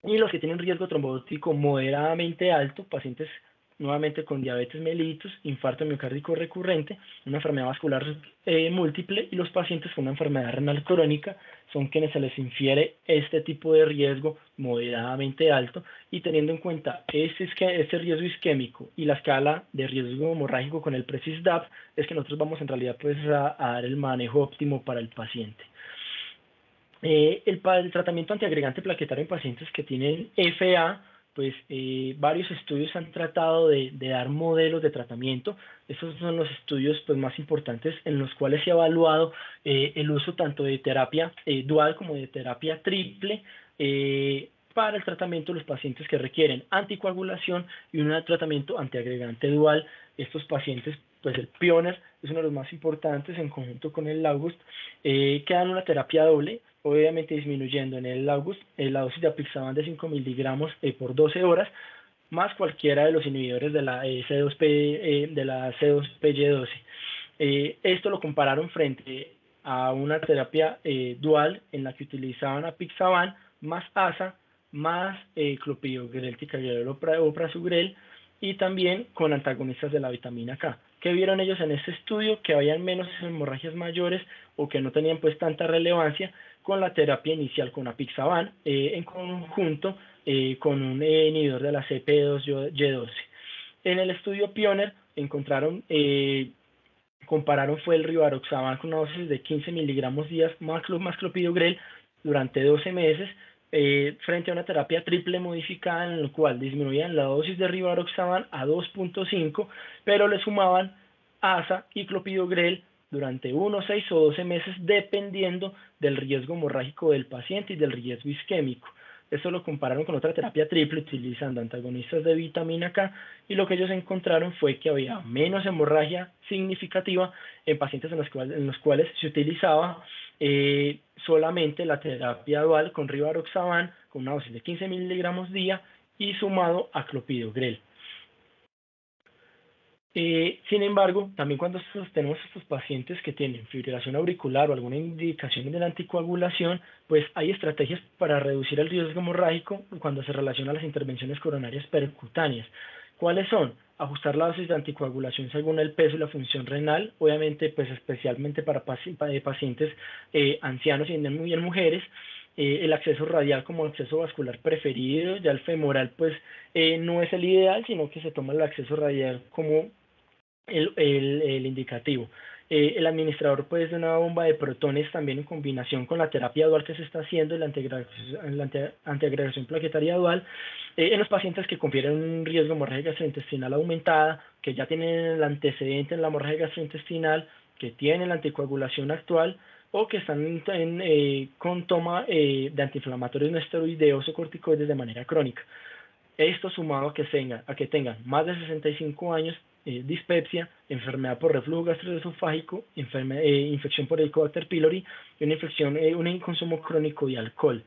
Y los que tienen riesgo trombótico moderadamente alto, pacientes nuevamente con diabetes mellitus, infarto miocárdico recurrente, una enfermedad vascular múltiple, y los pacientes con una enfermedad renal crónica son quienes se les infiere este tipo de riesgo moderadamente alto, y teniendo en cuenta este riesgo isquémico y la escala de riesgo hemorrágico con el PRECIS-DAPT, es que nosotros vamos en realidad pues a dar el manejo óptimo para el paciente. El tratamiento antiagregante plaquetario en pacientes que tienen FA, pues varios estudios han tratado de dar modelos de tratamiento. Estos son los estudios pues, más importantes en los cuales se ha evaluado el uso tanto de terapia dual como de terapia triple para el tratamiento de los pacientes que requieren anticoagulación y un tratamiento antiagregante dual. Estos pacientes, pues el Pioneer es uno de los más importantes en conjunto con el August, que dan una terapia doble, obviamente disminuyendo en el August la dosis de apixaban de 5 miligramos por 12 horas, más cualquiera de los inhibidores de la C2PY12. Esto lo compararon frente a una terapia dual en la que utilizaban apixaban más ASA más clopidogrel, ticagrelol o prasugrel, y también con antagonistas de la vitamina K. ¿Qué vieron ellos en este estudio? Que habían menos hemorragias mayores o que no tenían pues tanta relevancia con la terapia inicial con apixaban en conjunto con un inhibidor de la CP2Y12. En el estudio Pioneer compararon fue el rivaroxaban con una dosis de 15 miligramos días más clopidogrel durante 12 meses frente a una terapia triple modificada en la cual disminuían la dosis de rivaroxaban a 2.5, pero le sumaban ASA y clopidogrel durante 1, 6 o 12 meses dependiendo del riesgo hemorrágico del paciente y del riesgo isquémico. Esto lo compararon con otra terapia triple utilizando antagonistas de vitamina K y lo que ellos encontraron fue que había menos hemorragia significativa en pacientes en los cuales se utilizaba solamente la terapia dual con rivaroxaban con una dosis de 15 miligramos día y sumado a clopidogrel. Sin embargo, también cuando tenemos estos pacientes que tienen fibrilación auricular o alguna indicación de la anticoagulación, pues hay estrategias para reducir el riesgo hemorrágico cuando se relaciona a las intervenciones coronarias percutáneas. ¿Cuáles son? Ajustar la dosis de anticoagulación según el peso y la función renal, obviamente pues especialmente para pacientes ancianos y en mujeres, el acceso radial como acceso vascular preferido, ya el femoral pues no es el ideal, sino que se toma el acceso radial como el indicativo. El administrador pues de una bomba de protones también en combinación con la terapia dual que se está haciendo, la antiagregación plaquetaria dual, en los pacientes que confieren un riesgo de hemorragia gastrointestinal aumentada, que ya tienen el antecedente en la hemorragia gastrointestinal, que tienen la anticoagulación actual o que están con toma de antiinflamatorios no esteroideos o corticoides de manera crónica. Esto sumado a que tengan más de 65 años, dispepsia, enfermedad por reflujo gastroesofágico, infección por Helicobacter pylori y un consumo crónico de alcohol.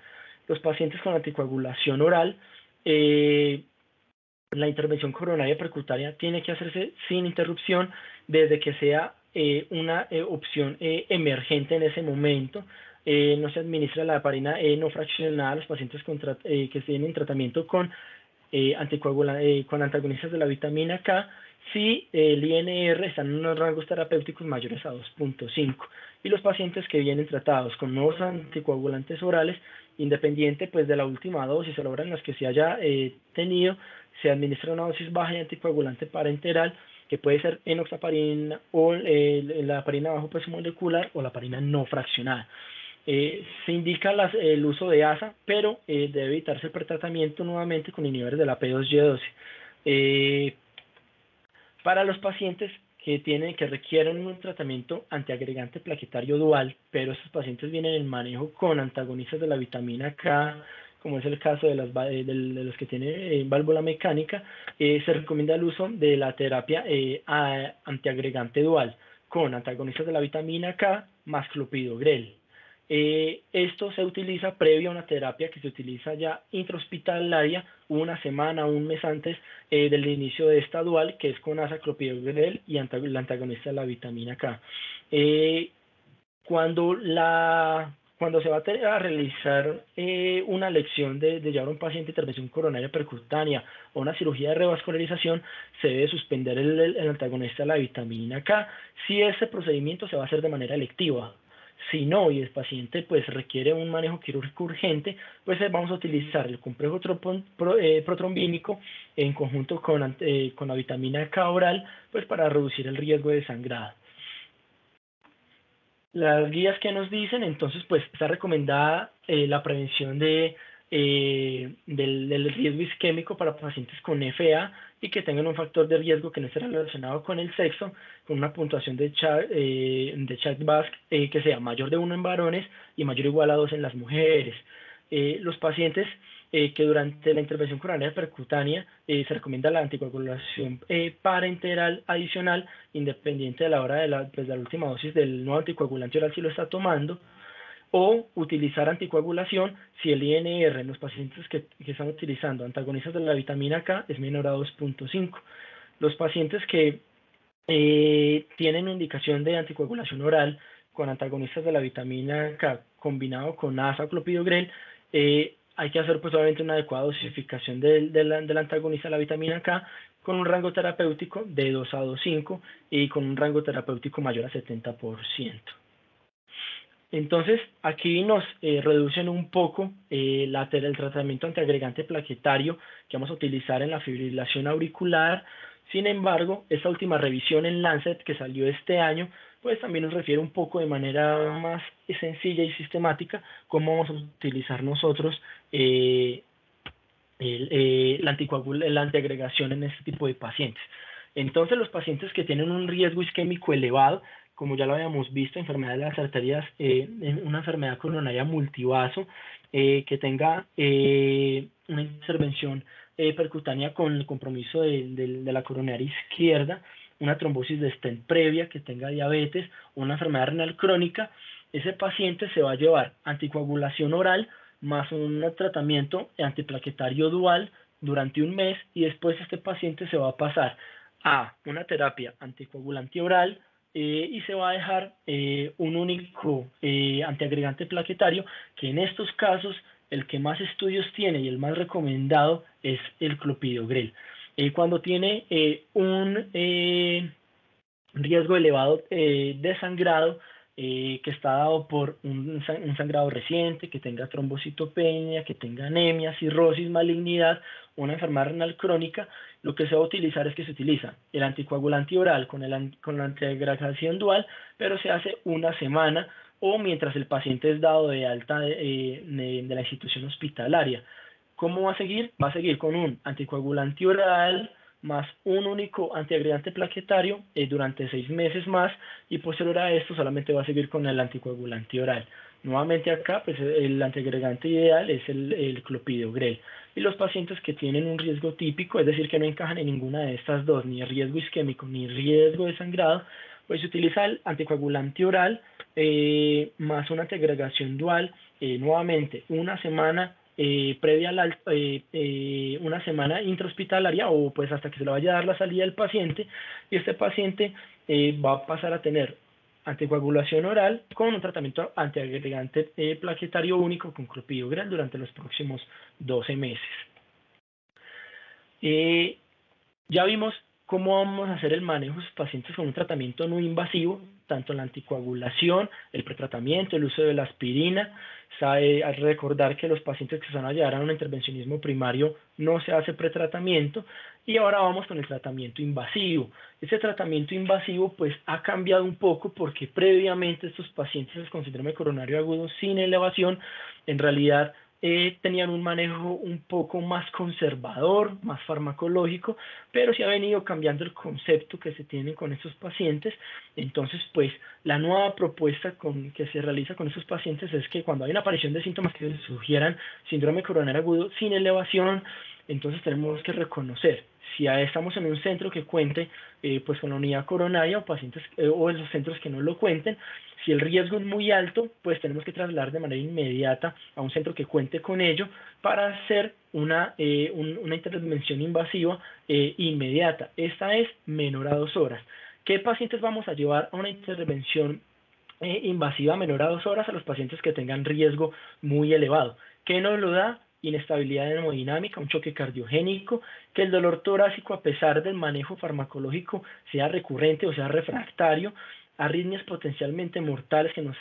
Los pacientes con anticoagulación oral, la intervención coronaria percutaria tiene que hacerse sin interrupción desde que sea una opción emergente en ese momento. No se administra la heparina no fraccionada a los pacientes que tienen tratamiento con con antagonistas de la vitamina K si el INR está en unos rangos terapéuticos mayores a 2.5 y los pacientes que vienen tratados con nuevos anticoagulantes orales, independiente pues de la última dosis o la hora en las que se haya tenido, se administra una dosis baja de anticoagulante parenteral que puede ser enoxaparina o la heparina bajo peso molecular o la heparina no fraccionada. Se indica el uso de ASA, pero debe evitarse el pretratamiento nuevamente con inhibidores de la P2Y12. Para los pacientes que requieren un tratamiento antiagregante plaquetario dual, pero estos pacientes vienen en manejo con antagonistas de la vitamina K, como es el caso de los que tienen válvula mecánica, se recomienda el uso de la terapia antiagregante dual con antagonistas de la vitamina K más clopidogrel. Esto se utiliza previo a una terapia que se utiliza ya intrahospitalaria una semana o un mes antes del inicio de esta dual, que es con azaclopidogrel y el antagonista de la vitamina K. Cuando se va a realizar una lección de llevar a un paciente a intervención coronaria percutánea o una cirugía de revascularización, se debe suspender el antagonista de la vitamina K si ese procedimiento se va a hacer de manera electiva. Si no, y el paciente pues requiere un manejo quirúrgico urgente, pues vamos a utilizar el complejo protrombínico en conjunto con la vitamina K oral, pues para reducir el riesgo de sangrado. Las guías que nos dicen, entonces, pues está recomendada la prevención del riesgo isquémico para pacientes con FA y que tengan un factor de riesgo que no esté relacionado con el sexo, con una puntuación de Chart-Basque que sea mayor de 1 en varones y mayor o igual a 2 en las mujeres. Los pacientes que durante la intervención coronaria percutánea se recomienda la anticoagulación parenteral adicional, independiente de la hora de la última dosis del nuevo anticoagulante oral si lo está tomando, o utilizar anticoagulación si el INR en los pacientes que están utilizando antagonistas de la vitamina K es menor a 2.5. Los pacientes que tienen indicación de anticoagulación oral con antagonistas de la vitamina K combinado con ASA o clopidogrel, hay que hacer pues obviamente una adecuada dosificación del antagonista de la vitamina K con un rango terapéutico de 2 a 2,5 y con un rango terapéutico mayor a 70%. Entonces, aquí nos reducen un poco el tratamiento antiagregante plaquetario que vamos a utilizar en la fibrilación auricular. Sin embargo, esta última revisión en Lancet que salió este año, pues también nos refiere un poco de manera más sencilla y sistemática cómo vamos a utilizar nosotros la antiagregación en este tipo de pacientes. Entonces, los pacientes que tienen un riesgo isquémico elevado, como ya lo habíamos visto, enfermedad de las arterias, una enfermedad coronaria multivaso, que tenga una intervención percutánea con el compromiso de la coronaria izquierda, una trombosis de stent previa, que tenga diabetes, una enfermedad renal crónica, ese paciente se va a llevar anticoagulación oral más un tratamiento antiplaquetario dual durante un mes y después este paciente se va a pasar a una terapia anticoagulante oral y se va a dejar un único antiagregante plaquetario, que en estos casos el que más estudios tiene y el más recomendado es el clopidogrel. Cuando tiene un riesgo elevado de sangrado, que está dado por un sangrado reciente, que tenga trombocitopenia, que tenga anemia, cirrosis, malignidad, una enfermedad renal crónica, lo que se va a utilizar es que se utiliza el anticoagulante oral con la antiagregación dual, pero se hace una semana o mientras el paciente es dado de alta de la institución hospitalaria. ¿Cómo va a seguir? Va a seguir con un anticoagulante oral más un único antiagregante plaquetario durante 6 meses más, y posterior a esto solamente va a seguir con el anticoagulante oral. Nuevamente acá, pues el antiagregante ideal es el clopidogrel. Y los pacientes que tienen un riesgo típico, es decir, que no encajan en ninguna de estas dos, ni riesgo isquémico ni riesgo de sangrado, pues se utiliza el anticoagulante oral más una antiagregación dual, nuevamente una semana previa a una semana intrahospitalaria o pues hasta que se le vaya a dar la salida del paciente, y este paciente va a pasar a tener anticoagulación oral con un tratamiento antiagregante plaquetario único con clopidogrel durante los próximos 12 meses. Ya vimos cómo vamos a hacer el manejo de los pacientes con un tratamiento no invasivo, tanto la anticoagulación, el pretratamiento, el uso de la aspirina. Al recordar que los pacientes que se van a llevar a un intervencionismo primario no se hace pretratamiento. Y ahora vamos con el tratamiento invasivo. Este tratamiento invasivo pues ha cambiado un poco porque previamente estos pacientes con síndrome coronario agudo sin elevación en realidad tenían un manejo un poco más conservador, más farmacológico, pero se ha venido cambiando el concepto que se tiene con estos pacientes. Entonces, pues, la nueva propuesta que se realiza con estos pacientes es que cuando hay una aparición de síntomas que sugieran síndrome coronario agudo sin elevación, entonces tenemos que reconocer si estamos en un centro que cuente pues con la unidad coronaria o pacientes o en los centros que no lo cuenten. Si el riesgo es muy alto, pues tenemos que trasladar de manera inmediata a un centro que cuente con ello para hacer una intervención invasiva inmediata. Esta es menor a 2 horas. ¿Qué pacientes vamos a llevar a una intervención invasiva menor a 2 horas? A los pacientes que tengan riesgo muy elevado. ¿Qué nos lo da? Inestabilidad hemodinámica, un choque cardiogénico, que el dolor torácico, a pesar del manejo farmacológico, sea recurrente o sea refractario, arritmias potencialmente mortales que no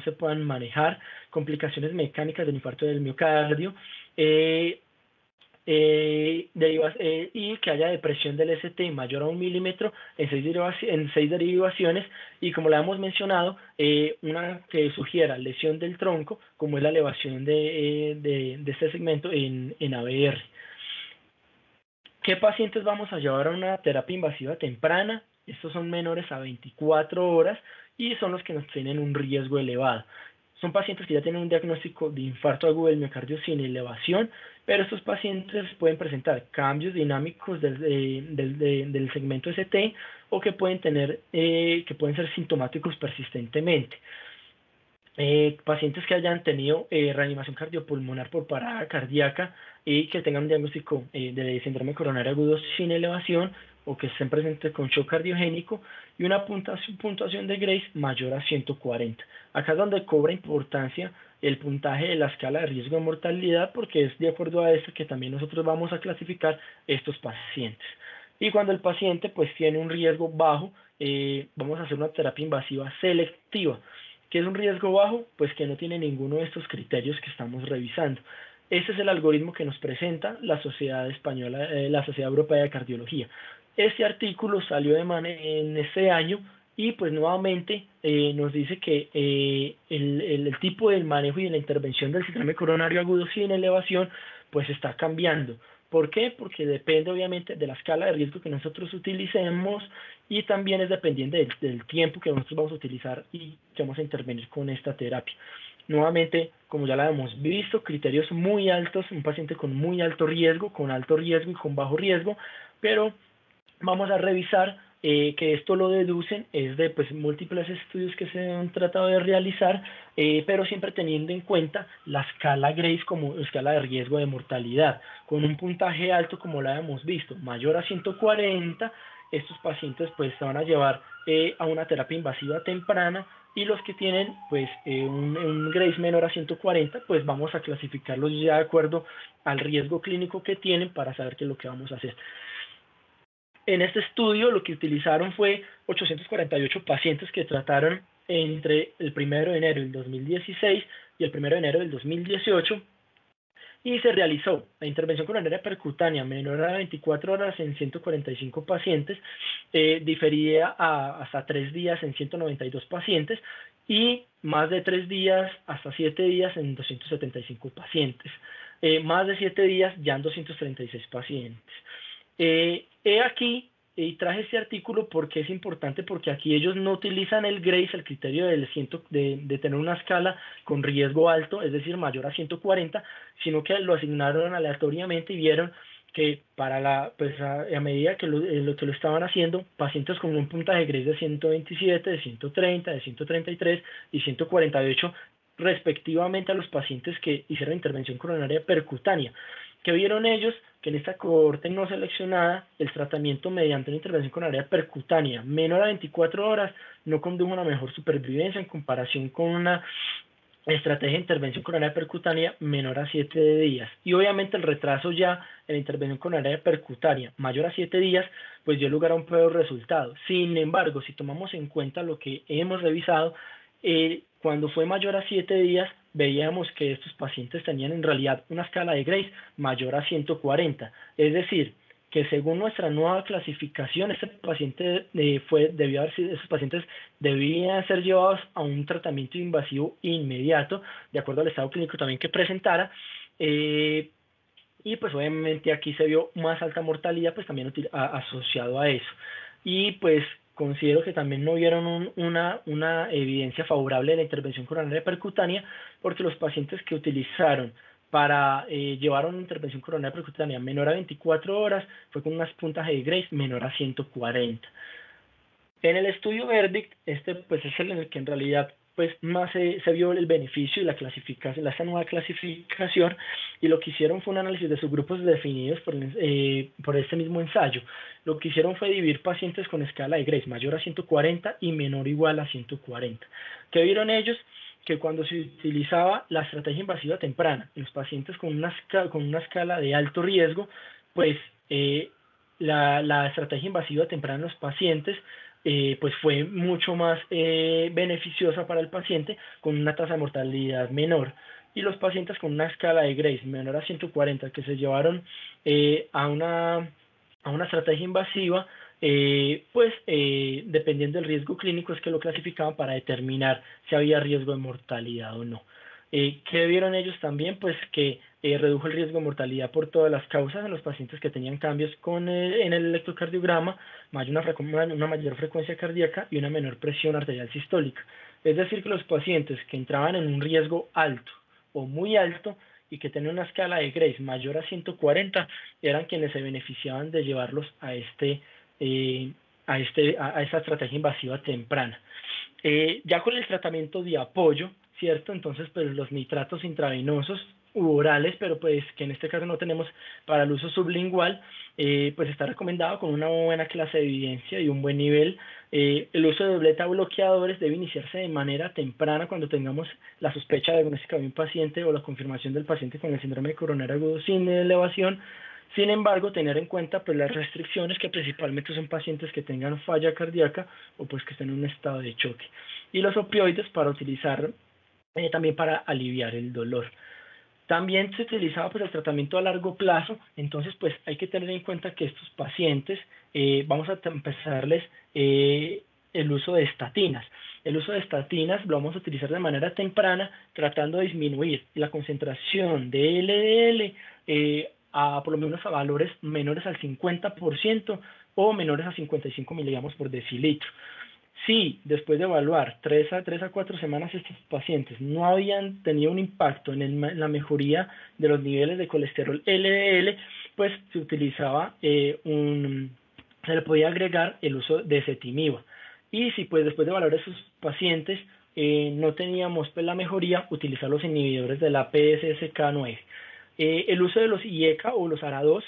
se puedan manejar, complicaciones mecánicas del infarto del miocardio, y que haya depresión del ST mayor a 1 milímetro en 6 derivaciones, y como la hemos mencionado, una que sugiera lesión del tronco, como es la elevación de este segmento en ABR. ¿Qué pacientes vamos a llevar a una terapia invasiva temprana? Estos son menores a 24 horas y son los que nos tienen un riesgo elevado. Son pacientes que ya tienen un diagnóstico de infarto agudo del miocardio sin elevación, pero estos pacientes pueden presentar cambios dinámicos del segmento ST o que pueden ser sintomáticos persistentemente. Pacientes que hayan tenido reanimación cardiopulmonar por parada cardíaca y que tengan un diagnóstico de síndrome coronario agudo sin elevación, o que estén presentes con shock cardiogénico, y una puntuación de Grace mayor a 140. Acá es donde cobra importancia el puntaje de la escala de riesgo de mortalidad, porque es de acuerdo a esto que también nosotros vamos a clasificar estos pacientes. Y cuando el paciente pues tiene un riesgo bajo, vamos a hacer una terapia invasiva selectiva. ¿Qué es un riesgo bajo? Pues que no tiene ninguno de estos criterios que estamos revisando. Ese es el algoritmo que nos presenta la Sociedad Española, la Sociedad Europea de Cardiología. Este artículo salió en este año y pues nuevamente nos dice que el tipo de manejo y de la intervención del síndrome coronario agudo sin elevación pues está cambiando. ¿Por qué? Porque depende obviamente de la escala de riesgo que nosotros utilicemos y también es dependiente del tiempo que nosotros vamos a utilizar y que vamos a intervenir con esta terapia. Nuevamente, como ya la hemos visto, criterios muy altos, un paciente con muy alto riesgo y con bajo riesgo, pero vamos a revisar que esto lo deducen es de pues, múltiples estudios que se han tratado de realizar, pero siempre teniendo en cuenta la escala Grace como escala de riesgo de mortalidad, con un puntaje alto como la hemos visto, mayor a 140, estos pacientes pues se van a llevar a una terapia invasiva temprana y los que tienen pues un Grace menor a 140 pues vamos a clasificarlos ya de acuerdo al riesgo clínico que tienen para saber qué es lo que vamos a hacer. En este estudio lo que utilizaron fue 848 pacientes que trataron entre el 1 de enero del 2016 y el 1 de enero del 2018 y se realizó la intervención coronaria percutánea menor a 24 horas en 145 pacientes, diferida hasta 3 días en 192 pacientes y más de 3 días hasta 7 días en 275 pacientes, más de 7 días ya en 236 pacientes. He aquí y traje este artículo porque es importante, porque aquí ellos no utilizan el Grace, el criterio de tener una escala con riesgo alto, es decir, mayor a 140, sino que lo asignaron aleatoriamente y vieron que pues a medida que lo estaban haciendo, pacientes con un puntaje Grace de 127, de 130, de 133 y 148, respectivamente a los pacientes que hicieron intervención coronaria percutánea. ¿Qué vieron ellos? Que en esta cohorte no seleccionada, el tratamiento mediante una intervención coronaria percutánea menor a 24 horas no condujo a una mejor supervivencia en comparación con una estrategia de intervención coronaria percutánea menor a 7 días. Y obviamente el retraso ya en la intervención coronaria percutánea mayor a 7 días, pues dio lugar a un peor resultado. Sin embargo, si tomamos en cuenta lo que hemos revisado, cuando fue mayor a 7 días, veíamos que estos pacientes tenían en realidad una escala de Grace mayor a 140. Es decir, que según nuestra nueva clasificación, este paciente esos pacientes debían ser llevados a un tratamiento invasivo inmediato, de acuerdo al estado clínico también que presentara, y pues obviamente aquí se vio más alta mortalidad, pues también asociado a eso. Y pues considero que también no vieron una evidencia favorable de la intervención coronaria percutánea, porque los pacientes que utilizaron para llevar una intervención coronaria percutánea menor a 24 horas fue con unas puntaje de Grace menor a 140. En el estudio Verdict, pues es en el que en realidad pues más se vio el beneficio y la clasificación, esta nueva clasificación, y lo que hicieron fue un análisis de subgrupos definidos por este mismo ensayo. Lo que hicieron fue dividir pacientes con escala de Grace mayor a 140 y menor o igual a 140. ¿Qué vieron ellos? Que cuando se utilizaba la estrategia invasiva temprana en los pacientes con una escala de alto riesgo, pues la estrategia invasiva temprana en los pacientes pues fue mucho más beneficiosa para el paciente con una tasa de mortalidad menor. Y los pacientes con una escala de Grace menor a 140 que se llevaron a una estrategia invasiva, dependiendo del riesgo clínico es que lo clasificaban para determinar si había riesgo de mortalidad o no. ¿Qué vieron ellos también? Pues que redujo el riesgo de mortalidad por todas las causas en los pacientes que tenían cambios en el electrocardiograma, una mayor frecuencia cardíaca y una menor presión arterial sistólica. Es decir, que los pacientes que entraban en un riesgo alto o muy alto y que tenían una escala de Grace mayor a 140 eran quienes se beneficiaban de llevarlos a esta estrategia invasiva temprana. Ya con el tratamiento de apoyo, ¿cierto? Entonces, pues los nitratos intravenosos u orales, pero pues que en este caso no tenemos para el uso sublingual, pues está recomendado con una buena clase de evidencia y un buen nivel. El uso de beta bloqueadores debe iniciarse de manera temprana cuando tengamos la sospecha diagnóstica de un paciente o la confirmación del paciente con el síndrome coronario agudo sin elevación. Sin embargo, tener en cuenta pues las restricciones, que principalmente son pacientes que tengan falla cardíaca o pues que estén en un estado de choque. Y los opioides para utilizar también para aliviar el dolor. También se utilizaba pues el tratamiento a largo plazo. Entonces pues hay que tener en cuenta que estos pacientes vamos a empezarles el uso de estatinas. El uso de estatinas lo vamos a utilizar de manera temprana, tratando de disminuir la concentración de LDL a por lo menos a valores menores al 50% o menores a 55 miligramos por decilitro. Si después de evaluar 3 a 4 semanas estos pacientes no habían tenido un impacto en la mejoría de los niveles de colesterol LDL, pues se utilizaba se le podía agregar el uso de ezetimiba. Y si pues después de evaluar a esos pacientes no teníamos pues la mejoría, utilizar los inhibidores de la PCSK9. El uso de los IECA o los ARA2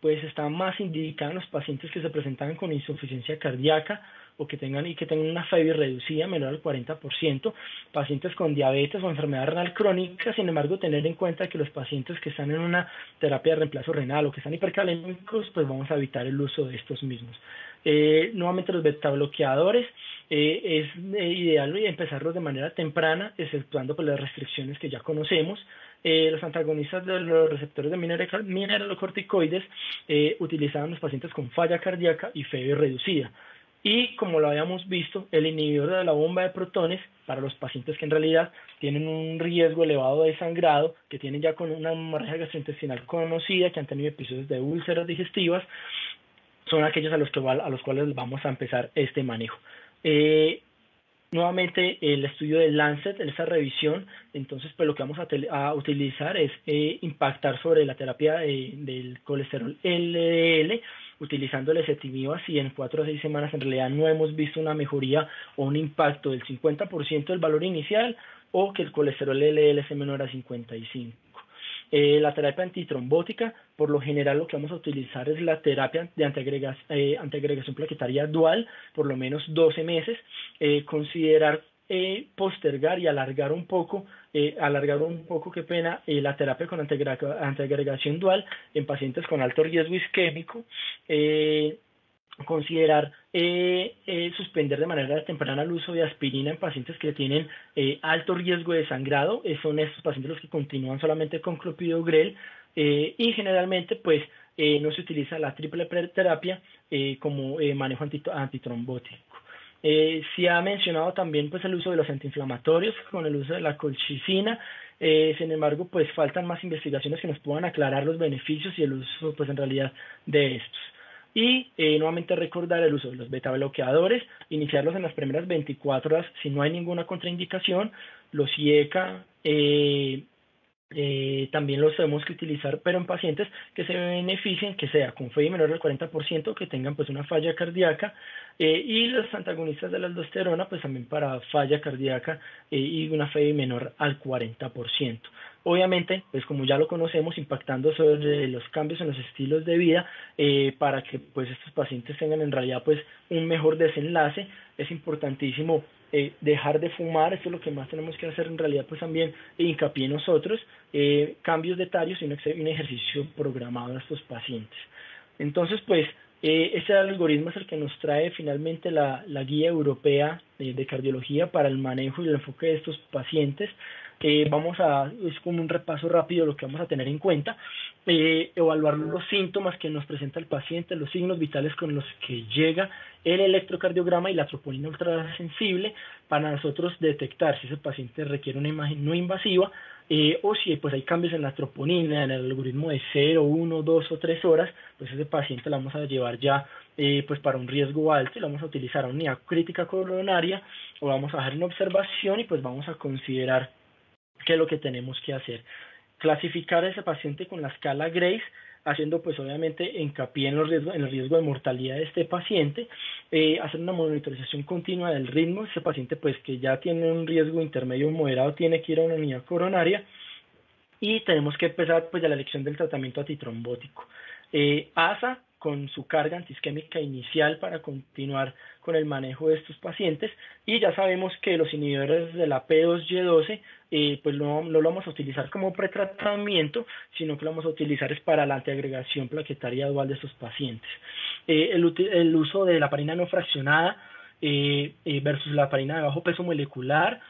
pues está más indicado en los pacientes que se presentan con insuficiencia cardíaca o que tengan una FEBI reducida menor al 40%, pacientes con diabetes o enfermedad renal crónica. Sin embargo, tener en cuenta que los pacientes que están en una terapia de reemplazo renal o que están hipercalémicos, pues vamos a evitar el uso de estos mismos. Nuevamente los beta bloqueadores, es ideal empezarlos de manera temprana, exceptuando pues, las restricciones que ya conocemos. Los antagonistas de los receptores de mineralocorticoides utilizaban los pacientes con falla cardíaca y FEBI reducida. Y como lo habíamos visto, el inhibidor de la bomba de protones para los pacientes que en realidad tienen un riesgo elevado de sangrado, que tienen ya con una hemorragia gastrointestinal conocida, que han tenido episodios de úlceras digestivas, son aquellos a los cuales vamos a empezar este manejo. Nuevamente el estudio de Lancet, esa revisión, entonces pues lo que vamos a utilizar es impactar sobre la terapia del colesterol LDL, utilizando el ezetimiba si en 4 a 6 semanas en realidad no hemos visto una mejoría o un impacto del 50% del valor inicial, o que el colesterol LDL sea menor a 55. La terapia antitrombótica, por lo general lo que vamos a utilizar es la terapia de antiagregación plaquetaria dual, por lo menos 12 meses, considerar postergar y alargar un poco, qué pena, la terapia con antiagregación dual en pacientes con alto riesgo isquémico, considerar suspender de manera temprana el uso de aspirina en pacientes que tienen alto riesgo de sangrado. Son estos pacientes los que continúan solamente con clopidogrel, y generalmente pues no se utiliza la triple terapia como manejo antitrombótico. Se ha mencionado también pues el uso de los antiinflamatorios con el uso de la colchicina. Sin embargo, pues faltan más investigaciones que nos puedan aclarar los beneficios y el uso pues en realidad de estos. Y nuevamente recordar el uso de los beta bloqueadores, iniciarlos en las primeras 24 horas si no hay ninguna contraindicación. Los IECA también los tenemos que utilizar, pero en pacientes que se beneficien, que sea con FEBI menor al 40%, que tengan pues una falla cardíaca, y los antagonistas de la aldosterona pues también para falla cardíaca y una FEBI menor al 40%. Obviamente, pues como ya lo conocemos, impactando sobre los cambios en los estilos de vida, para que pues estos pacientes tengan en realidad pues un mejor desenlace. Es importantísimo dejar de fumar. Esto es lo que más tenemos que hacer en realidad, pues también hincapié nosotros, cambios dietarios y un ejercicio programado a estos pacientes. Entonces pues este algoritmo es el que nos trae finalmente la guía europea de cardiología para el manejo y el enfoque de estos pacientes. Es como un repaso rápido lo que vamos a tener en cuenta: evaluar los síntomas que nos presenta el paciente, los signos vitales con los que llega, el electrocardiograma y la troponina ultrasensible, para nosotros detectar si ese paciente requiere una imagen no invasiva, o si pues hay cambios en la troponina, en el algoritmo de 0, 1, 2 o 3 horas, pues ese paciente lo vamos a llevar ya pues para un riesgo alto y lo vamos a utilizar a unidad crítica coronaria, o vamos a dejar en observación y pues vamos a considerar qué es lo que tenemos que hacer. Clasificar a ese paciente con la escala Grace, haciendo pues obviamente hincapié en el riesgo de mortalidad de este paciente, hacer una monitorización continua del ritmo. Ese paciente pues que ya tiene un riesgo intermedio o moderado tiene que ir a una unidad coronaria, y tenemos que empezar pues ya la elección del tratamiento antitrombótico. ASA con su carga antiisquémica inicial para continuar con el manejo de estos pacientes, y ya sabemos que los inhibidores de la P2Y12 pues no lo vamos a utilizar como pretratamiento, sino que lo vamos a utilizar es para la antiagregación plaquetaria dual de estos pacientes. El uso de la heparina no fraccionada versus la heparina de bajo peso molecular,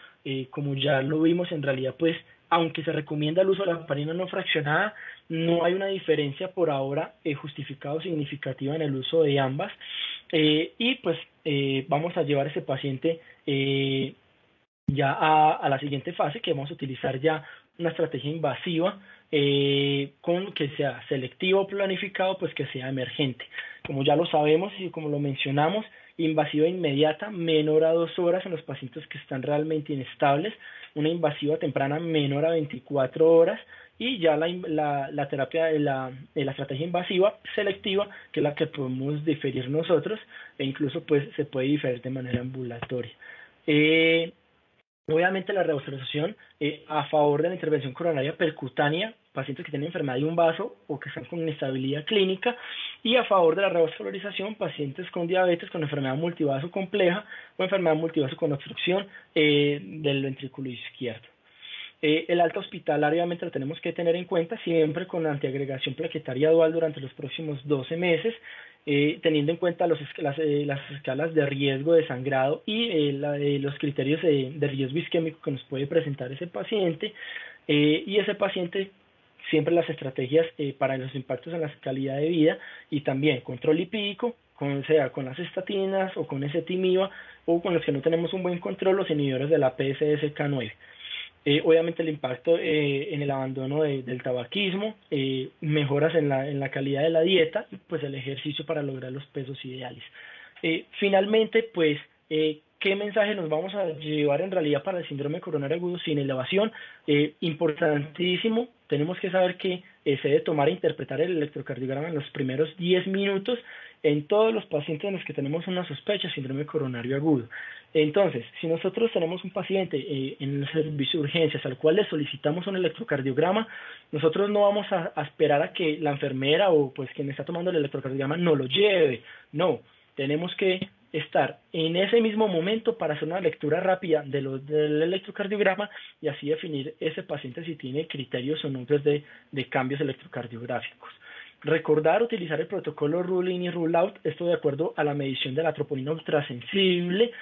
como ya lo vimos, en realidad pues aunque se recomienda el uso de la heparina no fraccionada, no hay una diferencia por ahora justificada o significativa en el uso de ambas, y pues vamos a llevar a ese paciente ya a la siguiente fase, que vamos a utilizar ya una estrategia invasiva con que sea selectivo o planificado, pues que sea emergente. Como ya lo sabemos y como lo mencionamos, invasiva inmediata menor a 2 horas en los pacientes que están realmente inestables, una invasiva temprana menor a 24 horas, y ya la terapia de la estrategia invasiva selectiva, que es la que podemos diferir nosotros, e incluso pues se puede diferir de manera ambulatoria. Obviamente la revascularización a favor de la intervención coronaria percutánea, pacientes que tienen enfermedad de un vaso o que están con inestabilidad clínica, y a favor de la revascularización, pacientes con diabetes, con enfermedad multivaso compleja o enfermedad multivaso con obstrucción del ventrículo izquierdo. El alta hospitalaria obviamente lo tenemos que tener en cuenta siempre con antiagregación plaquetaria dual durante los próximos 12 meses, teniendo en cuenta las escalas de riesgo de sangrado y los criterios de riesgo isquémico que nos puede presentar ese paciente, y ese paciente siempre las estrategias para los impactos en la calidad de vida, y también control lipídico, sea con las estatinas o con ezetimiba, o con los que no tenemos un buen control, los inhibidores de la PCSK9. Obviamente el impacto en el abandono del tabaquismo, mejoras en la calidad de la dieta, y pues el ejercicio para lograr los pesos ideales. Finalmente, pues, ¿qué mensaje nos vamos a llevar en realidad para el síndrome coronario agudo sin elevación? Importantísimo, tenemos que saber que se debe tomar e interpretar el electrocardiograma en los primeros 10 minutos en todos los pacientes en los que tenemos una sospecha de síndrome coronario agudo. Entonces, si nosotros tenemos un paciente en el servicio de urgencias al cual le solicitamos un electrocardiograma, nosotros no vamos a esperar a que la enfermera o pues quien está tomando el electrocardiograma no lo lleve. No, tenemos que estar en ese mismo momento para hacer una lectura rápida del electrocardiograma y así definir ese paciente si tiene criterios o no de cambios electrocardiográficos. Recordar utilizar el protocolo Rule In y Rule Out, esto de acuerdo a la medición de la troponina ultrasensible.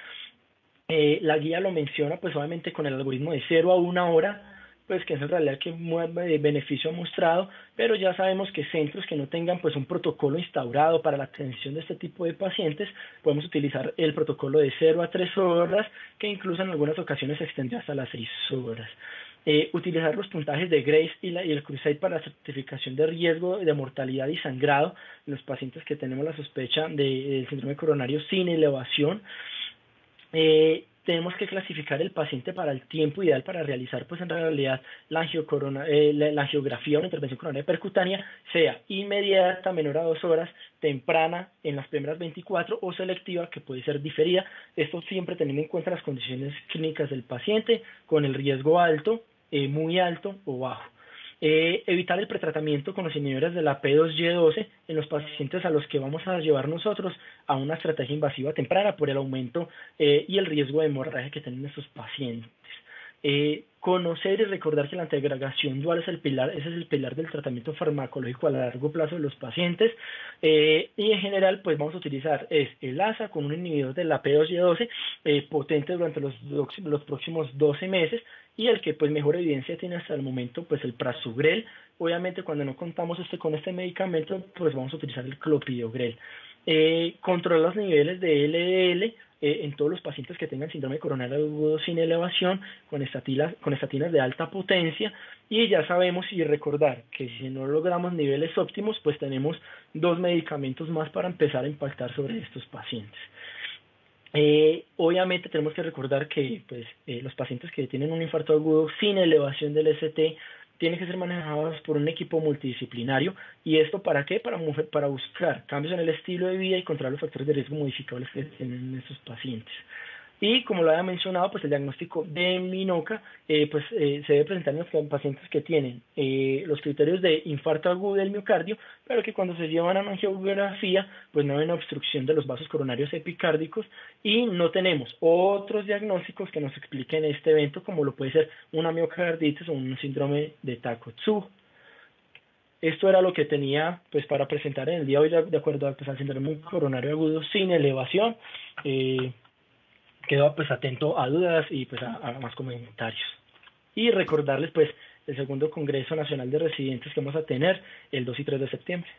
La guía lo menciona pues obviamente con el algoritmo de 0 a 1 hora, pues que es en realidad el que beneficio ha mostrado, pero ya sabemos que centros que no tengan pues un protocolo instaurado para la atención de este tipo de pacientes, podemos utilizar el protocolo de 0 a 3 horas, que incluso en algunas ocasiones se extiende hasta las 6 horas. Utilizar los puntajes de Grace y el Crusade para la certificación de riesgo de mortalidad y sangrado en los pacientes que tenemos la sospecha del síndrome coronario sin elevación. Tenemos que clasificar el paciente para el tiempo ideal para realizar pues en realidad la angiografía o la intervención coronaria percutánea, sea inmediata, menor a 2 horas, temprana en las primeras 24 o selectiva que puede ser diferida, esto siempre teniendo en cuenta las condiciones clínicas del paciente con el riesgo alto, muy alto o bajo. Evitar el pretratamiento con los inhibidores de la P2Y12 en los pacientes a los que vamos a llevar nosotros a una estrategia invasiva temprana por el aumento y el riesgo de hemorragia que tienen estos pacientes. Conocer y recordar que la antiagregación dual ese es el pilar del tratamiento farmacológico a largo plazo de los pacientes, y en general pues vamos a utilizar el ASA con un inhibidor de la P2Y12 potente durante los próximos 12 meses, y el que pues mejor evidencia tiene hasta el momento pues el prasugrel. Obviamente cuando no contamos con este medicamento pues vamos a utilizar el clopidogrel. Controlar los niveles de LDL en todos los pacientes que tengan síndrome coronario agudo sin elevación con estatinas de alta potencia, y ya sabemos y recordar que si no logramos niveles óptimos pues tenemos 2 medicamentos más para empezar a impactar sobre estos pacientes. Obviamente tenemos que recordar que pues, los pacientes que tienen un infarto agudo sin elevación del ST tienen que ser manejados por un equipo multidisciplinario. ¿Y esto para qué? Para buscar cambios en el estilo de vida y controlar los factores de riesgo modificables que tienen estos pacientes. Y como lo había mencionado, pues el diagnóstico de MINOCA se debe presentar en los pacientes que tienen los criterios de infarto agudo del miocardio, pero que cuando se llevan a una angiografía, pues no hay una obstrucción de los vasos coronarios epicárdicos y no tenemos otros diagnósticos que nos expliquen este evento, como lo puede ser una miocarditis o un síndrome de Takotsubo. Esto era lo que tenía pues para presentar en el día de hoy de acuerdo pues, al síndrome coronario agudo sin elevación. Quedo pues atento a dudas y pues a más comentarios. Y recordarles pues el segundo Congreso Nacional de Residentes que vamos a tener el 2 y 3 de septiembre.